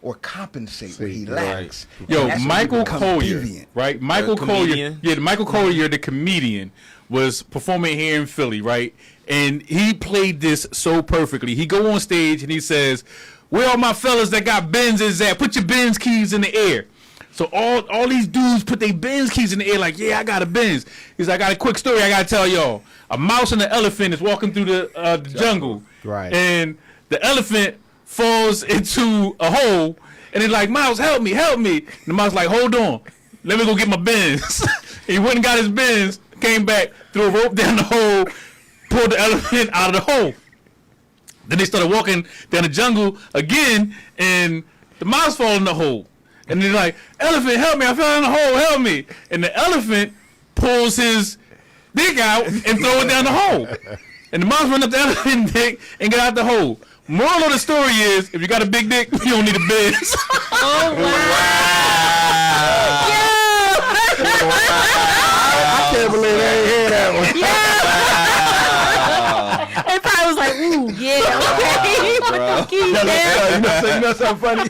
or compensate what he lacks. Yo, And that's when Michael you become Collier, deviant. right? Michael Collier, comedian? yeah, Michael Collier, the comedian, was performing here in Philly, right? And he played this so perfectly. He go on stage and he says, "Where all my fellas that got Benzes at? Put your Benz keys in the air." So all these dudes put their Benz keys in the air like, "Yeah, I got a Benz." He's like, "I got a quick story I gotta tell y'all. A mouse and an elephant is walking through the jungle, Right. And the elephant falls into a hole, and he's like, "Mouse, help me, help me." And the mouse like, "Hold on, let me go get my Benz." He went and got his Benz, came back, threw a rope down the hole, pulled the elephant out of the hole. Then they started walking down the jungle again, and the mouse fall in the hole. And they're like, "Elephant, help me, I fell in the hole, help me." And the elephant pulls his dick out and throw it down the hole. And the mouse run up the elephant dick and get out the hole. Moral of the story is, if you got a big dick, you don't need a Benz. Oh I can't believe I ain't hear that one. It probably was like, ooh, yeah, okay. Keep down. You know something funny?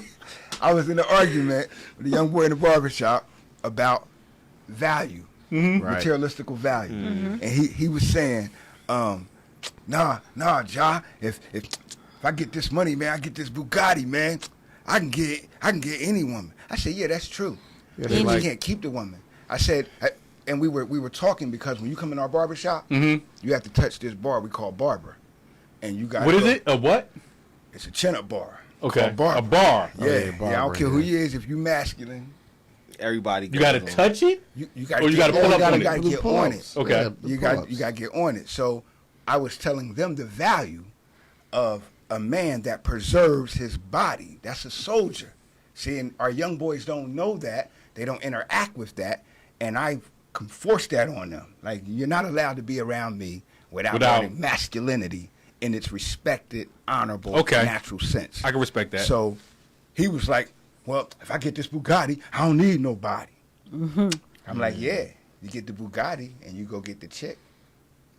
I was in an argument with a young boy in the barbershop about value, Right. materialistical value, and he was saying, nah, Ja, if I get this money, man, I get this Bugatti, man, I can get any woman. I said, yeah, that's true. Yeah, You like- can't keep the woman. I said, and we were talking because when you come in our barbershop, you have to touch this bar we call barber, and you got What is it? A what? It's a chin-up bar. Okay, called barber. a bar. Yeah, yeah, I don't barber, care who yeah. he is. If you masculine, Everybody. You got to goes on. touch it? you got Or you gotta pull up on it. You got to get on it. Okay. Yeah, the You got pull-ups. to get on it. So I was telling them the value of a man that preserves his body. That's a soldier. See, and our young boys don't know that. They don't interact with that, and I can force that on them. Like, you're not allowed to be around me without learning masculinity in its respected, honorable, Okay. natural sense. I can respect that. So he was like, well, if I get this Bugatti, I don't need nobody. I'm like, yeah, you get the Bugatti and you go get the chick.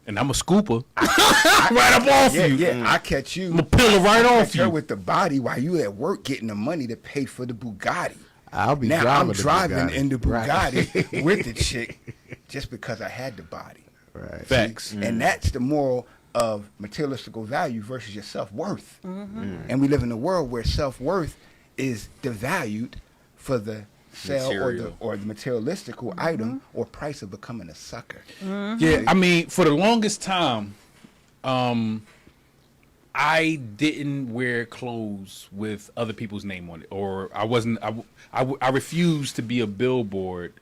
and I'm a scooper right up off Yeah, you. yeah. I catch you. I'm a pillar right off catch her you. with the body while you at work getting the money to pay for the Bugatti. I'll be Now driving I'm the driving Bugatti. in the Bugatti Right. with the chick just because I had the body. Right. Facts. And that's the moral of materialistical value versus your self-worth. And we live in a world where self-worth is devalued for the sale Material. or the materialistical item or price of becoming a sucker. Yeah, I mean, for the longest time, I didn't wear clothes with other people's name on it, or I wasn't. I refused to be a billboard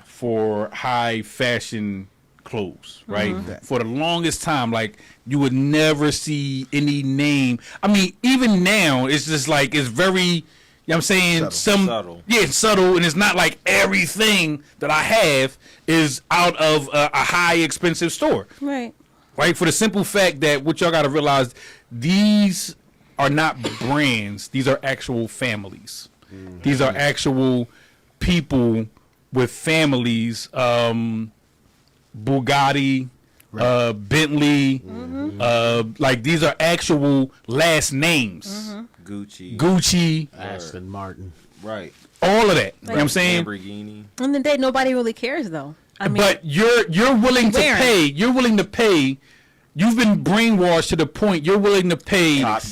for high fashion clothes, right? For the longest time, like you would never see any name. I mean, even now, it's just like it's very. You know what I'm saying? Subtle. Yeah, it's subtle, and it's not like everything that I have is out of a high expensive store. Right. Right? For the simple fact that what y'all got to realize, these are not brands. These are actual families. These are actual people with families. Bugatti, Bentley, like these are actual last names. Gucci, Aston Martin. Right. all of that. You know what I'm saying? Lamborghini. In the day, nobody really cares though. I mean, But you're willing to Wearing. pay. You're willing to pay. You've been brainwashed to the point you're willing to pay Top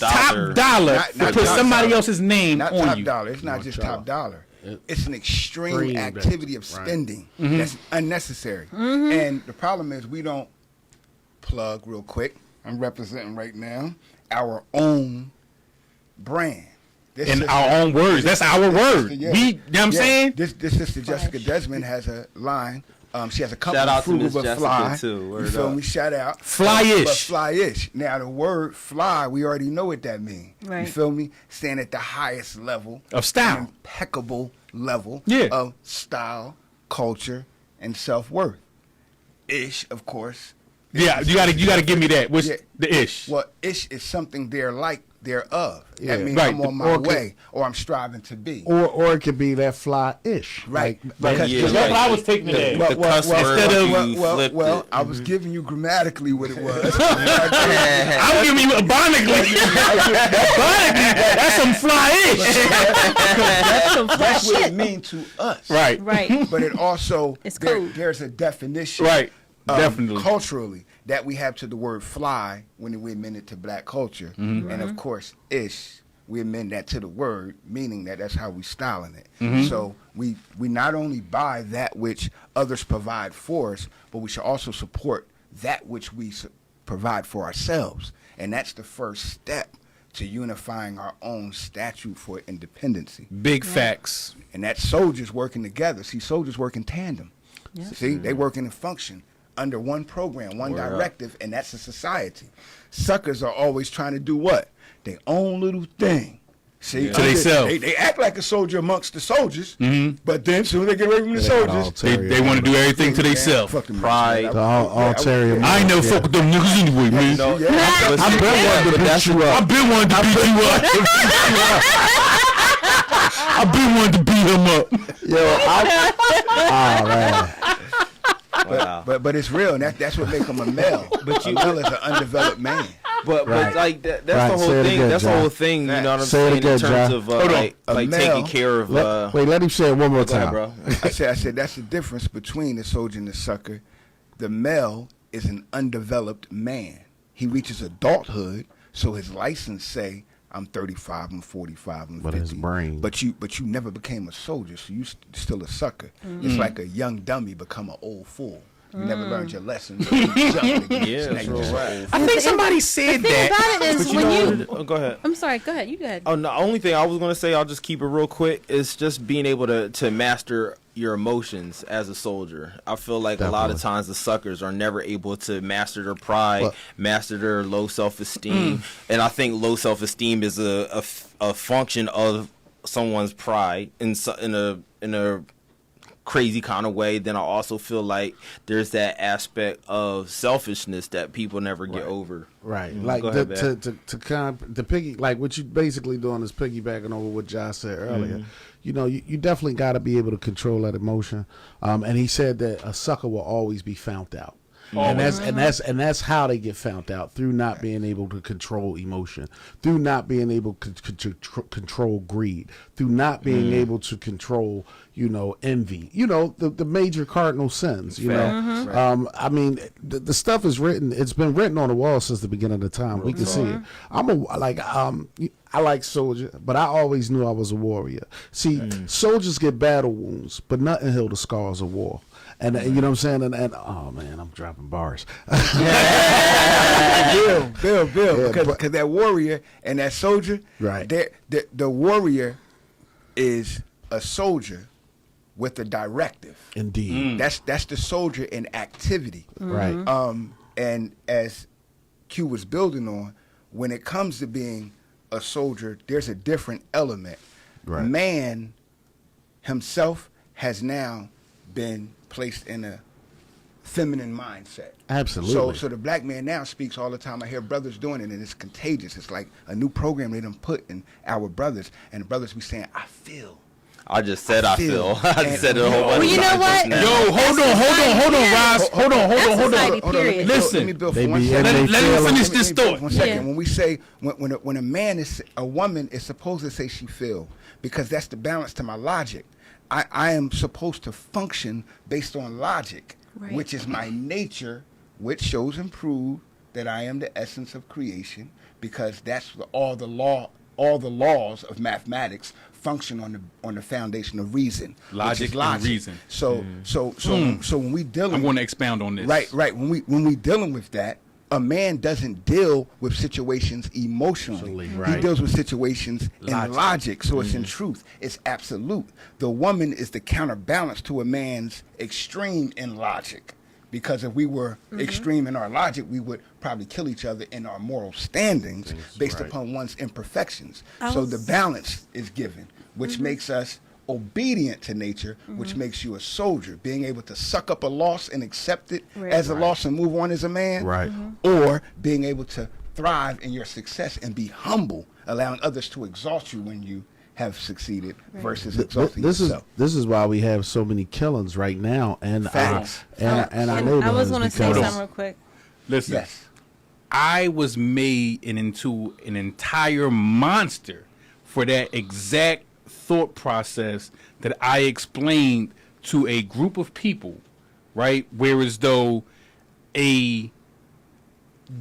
dollar. Not to put top somebody dollar. else's name Not on top you. dollar. It's not Not just y'all. top dollar. It- It's an extreme Extreme activity of right. spending that's unnecessary. And the problem is we don't plug real quick. I'm representing right now our own brand. This In sister- our own words. That's our word. yeah. We, you know what I'm Yeah. saying? This sister Jessica Desmond has a line. She has a company, Shout out to Frugal Miss but Jessica, Fly. too. You Word feel up. me? Shout out. Flyish. But flyish. Now, the word fly, we already know what that means. Right. You feel me? Staying at the highest level. Of style. an impeccable level Yeah. of style, culture, and self-worth. Ish, of course. Yeah, you gotta give me that. What's Yeah. the ish? Well, ish is something thereof. Yeah. That means Right. I'm on my Or could- way or I'm striving to be. Or it could be that Right. fly-ish. Like, Because- Yeah, because That's right. what I was taking it The- as. the cuss word, instead of- you flipped it. I was giving you grammatically what it was. I'm giving you a bonically. That's some fly ish. that's some fly That's what it shit. means to us. Right. Right. But it also It's code. there's a definition Right. Definitely. culturally that we have to the word fly when we amend it to black culture. Mm-hmm. And of course, ish, we amend that to the word, meaning that that's how we styling it. Mm-hmm. So we not only buy that which others provide for us, but we should also support that which we provide for ourselves. And that's the first step to unifying our own statute for independency. Big facts. And that's soldiers working together. See, soldiers work in tandem. See, they work in function under one program, one Word up. directive, and that's a society. Suckers are always trying to do what? Their own little thing. See, To theyself. they act like a soldier amongst the soldiers, but then soon as they get away from the They got soldiers, They want to do everything to themselves. fuck them Pride. niggas, man. The ulterior I ain't never fuck with them niggas anyway, man. No, Yeah. but I've see, been yeah, wanting to but that's beat you up. I've been wanting to beat you up. I've been wanting to beat him up. Oh, man. wow. But it's real, and that's what makes them a male. But a male is an undeveloped man. But Right. like that's Right, the say whole it thing. again, That's the John. whole thing. You know what I'm Say it saying again, in terms John. of Hold on. like A taking male- care of. Wait, let him say it one more go ahead, time. bro. I said that's the difference between the soldier and the sucker. The male is an undeveloped man. He reaches adulthood, so his license say I'm 35, I'm 45, I'm But 50. his brain- But you never became a soldier, so you still a sucker. It's like a young dummy become an old fool. You never learned your lesson. So you jumped again. Yeah, So now that's you real just right. old I think somebody said The thing that. about it is But you when know, you. oh, go ahead. I'm sorry. Go ahead. You go ahead. Oh, the only thing I was gonna say, I'll just keep it real quick, is just being able to master your emotions as a soldier. I feel like a lot of Definitely. times the suckers are never able to master their pride, Well- master their low self-esteem, and I think low self-esteem is a function of someone's pride in a crazy kind of way. Then I also feel like there's that aspect of selfishness that people never get over. Right, Mhm. like Go ahead, Bab. to piggy, like what you basically doing is piggybacking over what Josh said earlier. You know, you definitely got to be able to control that emotion. And he said that a sucker will always be found out. And that's how they get found out, through not being able to control emotion, through not being able to control greed, through not being able to control, envy, the major cardinal sins, I mean, the stuff is written, it's been written on the wall since the beginning of the time. We can see it. I like soldier, but I always knew I was a warrior. See, soldiers get battle wounds, but nothing heal the scars of war. And you know what I'm saying? And oh man, I'm dropping bars. Bill, because that warrior and that soldier, right? The warrior is a soldier with a directive. Indeed, that's the soldier in activity, right? And as Q was building on, when it comes to being a soldier, there's a different element. Right. Man himself has now been placed in a feminine mindset. Absolutely. So the black man now speaks all the time. I hear brothers doing it, and it's contagious. It's like a new program they done put in our brothers, and the brothers be saying, "I feel." I just said I feel. I just said it a whole bunch Well, you of know times what? just now. Yo, hold on, Ross. Hold on. Society, period. Listen. Let me build They for one be second. in Let they me feel finish it. this thought. 1 second. Yeah. When we say when a woman is supposed to say she feel, because that's the balance to my logic. I am supposed to function based on logic, Right. which is my nature, which shows and prove that I am the essence of creation, because that's all the laws of mathematics function on the foundation of reason, which Logic is and reason. So when we dealing, I'm going to expound on this. Right. When we dealing with that, a man doesn't deal with situations emotionally. Right. He deals with situations in Logic. logic. So it's in truth. It's absolute. The woman is the counterbalance to a man's extreme in logic. Because if we were extreme in our logic, we would probably kill each other in our moral standings based upon one's imperfections. So the balance is given, which makes us obedient to nature, which makes you a soldier, being able to suck up a loss and accept it as a loss and move on as a man, Right. or being able to thrive in your success and be humble, allowing others to exalt you when you have succeeded versus exalting yourself. This is why we have so many killings right now, and Facts. and I I was going to say because- something real quick. Listen. Yes. I was made into an entire monster for that exact thought process that I explained to a group of people, right? Whereas though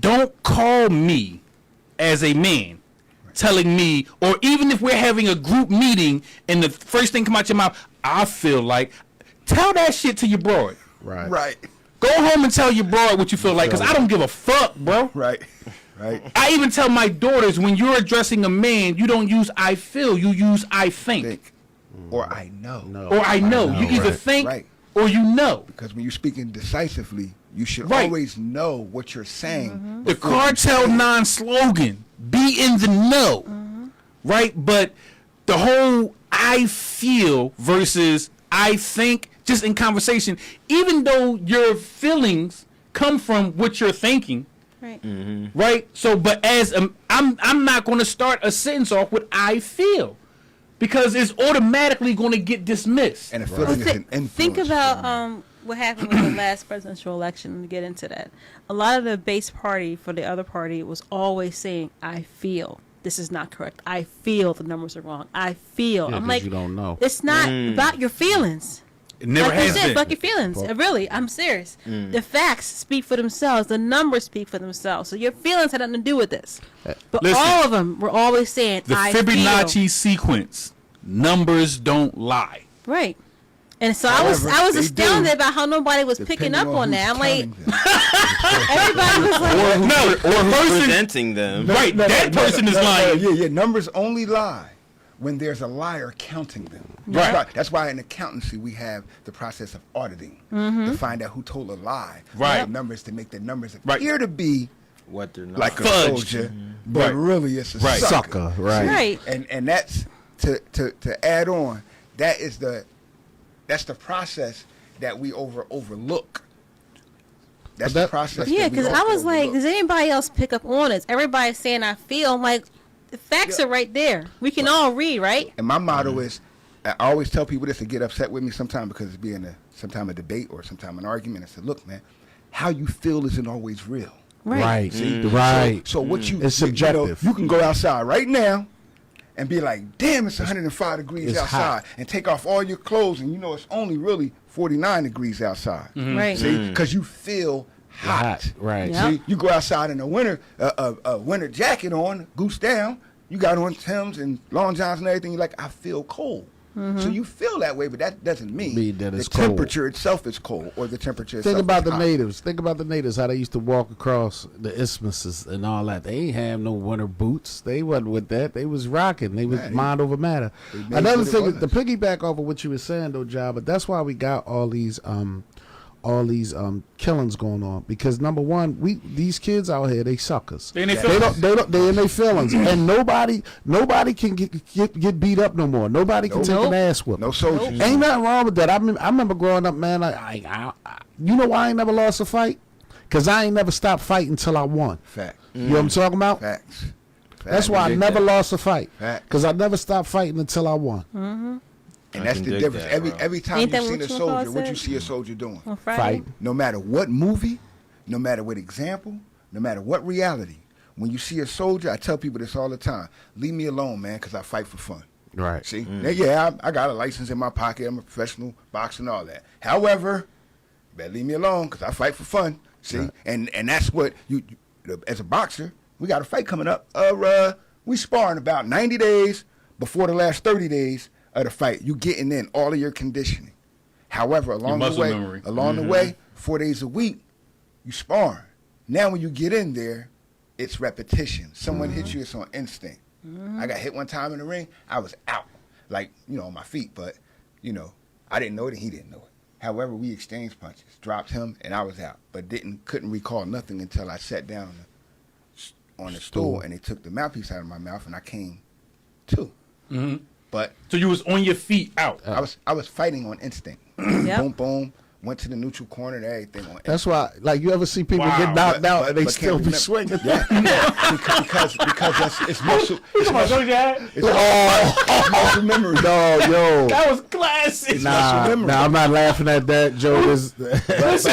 don't call me as a man telling me, or even if we're having a group meeting and the first thing come out your mouth, I feel like, tell that shit to your broad. Right. Right. Go home and tell your broad what you feel like, because I don't give a fuck, bro. Right. Right. I even tell my daughters, when you're addressing a man, you don't use I feel, you use I think. Think. Or I know. No. Or I know. You either right. think Right. or you know. Because when you're speaking decisively, you should Right. always know what you're saying. The before you cartel say it. non-slogan, be in the know, right? But the whole I feel versus I think, just in conversation, even though your feelings come from what you're thinking, Right. right? So, but as I'm not going to start a sentence off with I feel, because it's automatically going to get dismissed. And a Well, feeling is an influence. think about what happened with the last presidential election. To get into that, a lot of the base party for the other party was always saying, "I feel this is not correct. I feel the numbers are wrong. I feel." Yeah, I'm 'cause like, you don't know. it's not about your feelings. It never Like you has said, been. fuck your feelings. Really, I'm serious. The facts speak for themselves. The numbers speak for themselves. So your feelings had nothing to do with this. But Listen, all of them were always saying, The "I Fibonacci feel." sequence, numbers don't lie. Right. And so However, I was they astounded do, about how nobody was picking depending up on who's that. I'm like, counting them. everybody was like, No, the person, Presenting them. right? That person is lying. Yeah. Numbers only lie when there's a liar counting them. Right. That's why in accountancy we have the process of auditing to find out who told a lie. Right. The numbers to make the numbers Right. appear to be What they're not. like a Fudged. soldier, but Right. really it's a Right. sucker. Sucker, right. Right. And that's to add on. That's the process that we overlook. That's But the that- process. yeah, that we because I was like, overlook. does anybody else pick up on it? Everybody's saying, "I feel." I'm like, the facts are right there. We can all read, right? And my motto is, I always tell people this to get upset with me sometimes because it's being sometime a debate or sometime an argument. I said, look, man, how you feel isn't always real. Right. See? Right. So what you It's subjective. You can go outside right now and be like, damn, it's 105 degrees it's outside, hot. and take off all your clothes, and you know it's only really 49 degrees outside. Right. See, because you feel hot. Right. Yeah. See, you go outside in the winter, a winter jacket on, goose down. You got on Timbs and long johns and everything. You're like, I feel cold. So you feel that way, but that doesn't mean that the it's cold. temperature itself is cold, or the temperature Think itself about is the hot. natives. Think about the natives, how they used to walk across the isthmuses and all that. They ain't have no winter boots. They wasn't with that. They was rocking. They was mind over matter. they made Another what it thing, was. to piggyback off of what you were saying, though, Job, but that's why we got all these killings going on, because number one, these kids out here, they suckers. They in their feelings. They in their feelings, and nobody can get beat up no more. Nobody can take an ass whoop. No soldiers. Ain't nothing wrong with that. I remember growing up, man. You know why I ain't never lost a fight? Because I ain't never stopped fighting until I won. Fact. You know what I'm talking about? Facts. That's why I never lost a fight. Fact. Because I never stopped fighting until I won. And that's the dig difference. that, Every time Ain't you've that seen what a you soldier, what said? you see a soldier doing. On Friday. Fight. No matter what movie, no matter what example, no matter what reality, when you see a soldier, I tell people this all the time: leave me alone, man, because I fight for fun. Right. See, now, yeah, I got a license in my pocket. I'm a professional boxer and all that. However, you better leave me alone because I fight for fun. See, and that's what you as a boxer, we got a fight coming up. We spar in about 90 days before the last 30 days of the fight. You getting in all of your conditioning. However, along the muscle way, memory. the way, 4 days a week, you sparring. Now, when you get in there, it's repetition. Someone hits you, it's on instinct. I got hit one time in the ring, I was out, like, on my feet, but, I didn't know it and he didn't know it. However, we exchanged punches, dropped him, and I was out, but couldn't recall nothing until I sat down on the stool and they took the mouthpiece out of my mouth and I came to. But So you was on your feet out. I was fighting on instinct. Yep. Boom, boom. Went to the neutral corner and everything on instinct. That's why, like, you ever see people Wow. get knocked out and they but still can't be remember. swinging? Yeah, because it's muscle. It's muscle memory. No, yo. That was classic. Nah, I'm not laughing at that, Joe. Listen,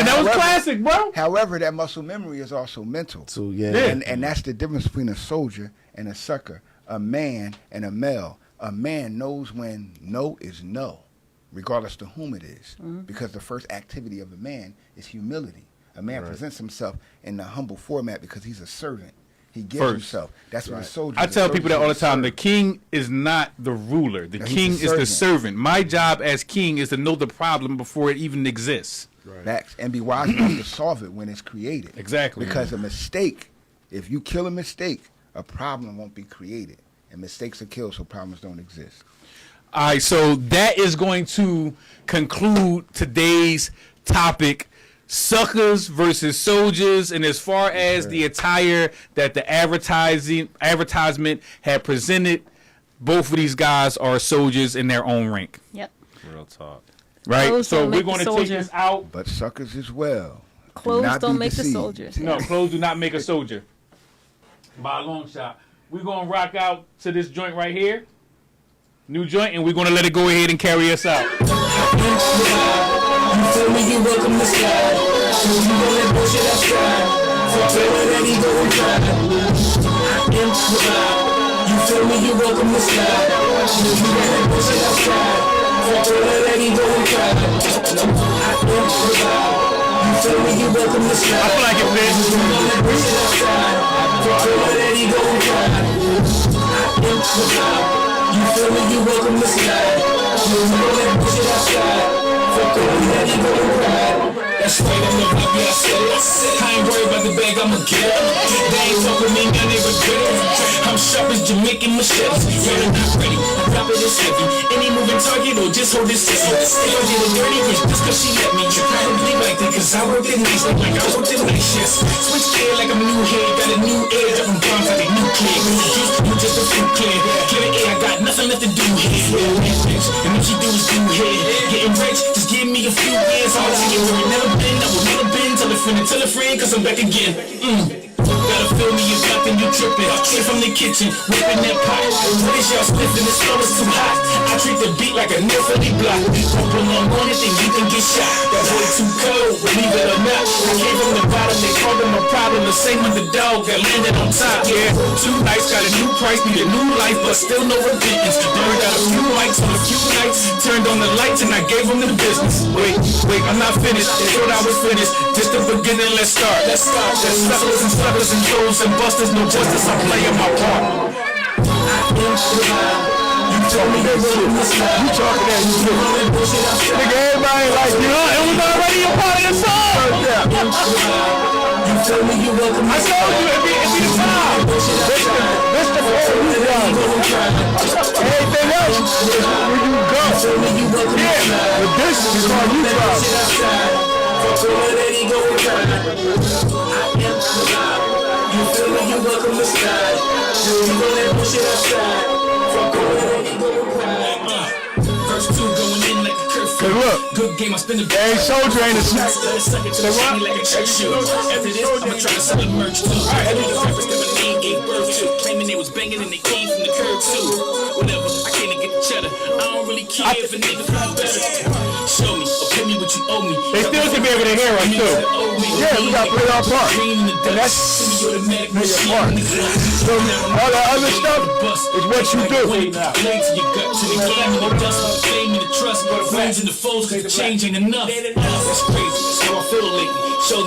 that was classic, bro. However, that muscle memory is also mental. So, yeah. And that's the difference between a soldier and a sucker, a man and a male. A man knows when no is no, regardless to whom it is, because the first activity of a man is humility. A man presents himself in the humble format because he's a servant. He gives First. himself. That's what a soldier I is. tell A people that all the soldier's a time. The servant. king is not the ruler. The No, king he's a is the servant. servant. My job as king is to know the problem before it even exists. Facts. And be wise enough to solve it when it's created. Exactly. Because a mistake, if you kill a mistake, a problem won't be created. And mistakes are killed, so problems don't exist. All right, so that is going to conclude today's topic, suckers versus soldiers. And as far as the attire that the advertisement had presented, both of these guys are soldiers in their own rank, Yep. Real talk. right? Clothes So don't we're make the going to take soldier. this out. But suckers as well. Do Clothes not don't be make the deceived. soldiers. No, clothes do not make a soldier. By a long shot. We're going to rock out to this joint right here. New joint, and we're going to let it go ahead and carry us out. You feel me? You welcome to slide. You gon' let bullshit outside. Fuck it, and he go and try. You feel me? You welcome to slide. You gon' let bullshit outside. Fuck it, and he go and try. You feel me? You welcome to slide. I feel like it fits. You gon' let bullshit outside. Fuck it, and he go and try. You feel me? You welcome to slide. You gon' let bullshit outside. Fuck it, and he go and try. That's right, I'm the vibe, yeah, I said it. I ain't worried about the bag, I'ma get it. They ain't fuck with me, now they regret it. I'm sharp as Jamaican machetes. You're not ready, I drop it as heavy. Any moving target or just hold it steady. They gon' get a dirty bitch just cause she let me. You probably like that cause I worked it nice, like I worked it night shifts. Switch gear like I'm new head, got a new air, dropping bombs like a nuclear. You just a fruit clear, clear air, I got nothing left to do here. And what you do is do head. Getting rich, just give me a few years. I'll take it where it never been, I will never been. Tell a friend, cause I'm back again. Got a feel me, it's nothing, you tripping. Straight from the kitchen, whipping that pot. What is y'all sniffing? The smell is too hot. I treat the beat like a nail for the block. Don't pull on one, then you can get shot. That boy too cold, believe it or not. I came from the bottom, they called him a problem. The same underdog that landed on top. Yeah, too nice, got a new price, need a new life, but still no repentance. Never got a few mics on a few nights. Turned on the lights and I gave them the business. Wait, I'm not finished. Thought I was finished. Just the beginning, let's start. There's suckers and suckers and trolls and busters, no justice. I'm playing my part. You told me that shit. You talking that shit. Nigga, everybody like you. It was already a part of the song. You told me you welcome. I told you it be the time. This the part you done. Anything else is where you go. Yeah, but this is all you drive. You feel me? You welcome to slide. You gon' let push it outside. Verse 2 going in like a curfew. Look, good game, I spin the bag. Soldier ain't a snack. Say what? Like a church shoe. After this, I'ma try to sell a merch too. I knew the rappers that my name gave birth to. Claiming they was banging and they came from the curb too. Whatever, I came to get the cheddar. I don't really care if a nigga fly better. Show me, or pay me what you owe me. They still should be able to hear us too. Yeah, we gotta play our part. And that's your part. So all that other stuff is what you do. Flames in the foes, cause the change ain't enough. That's crazy, that's how I feel lately. Show them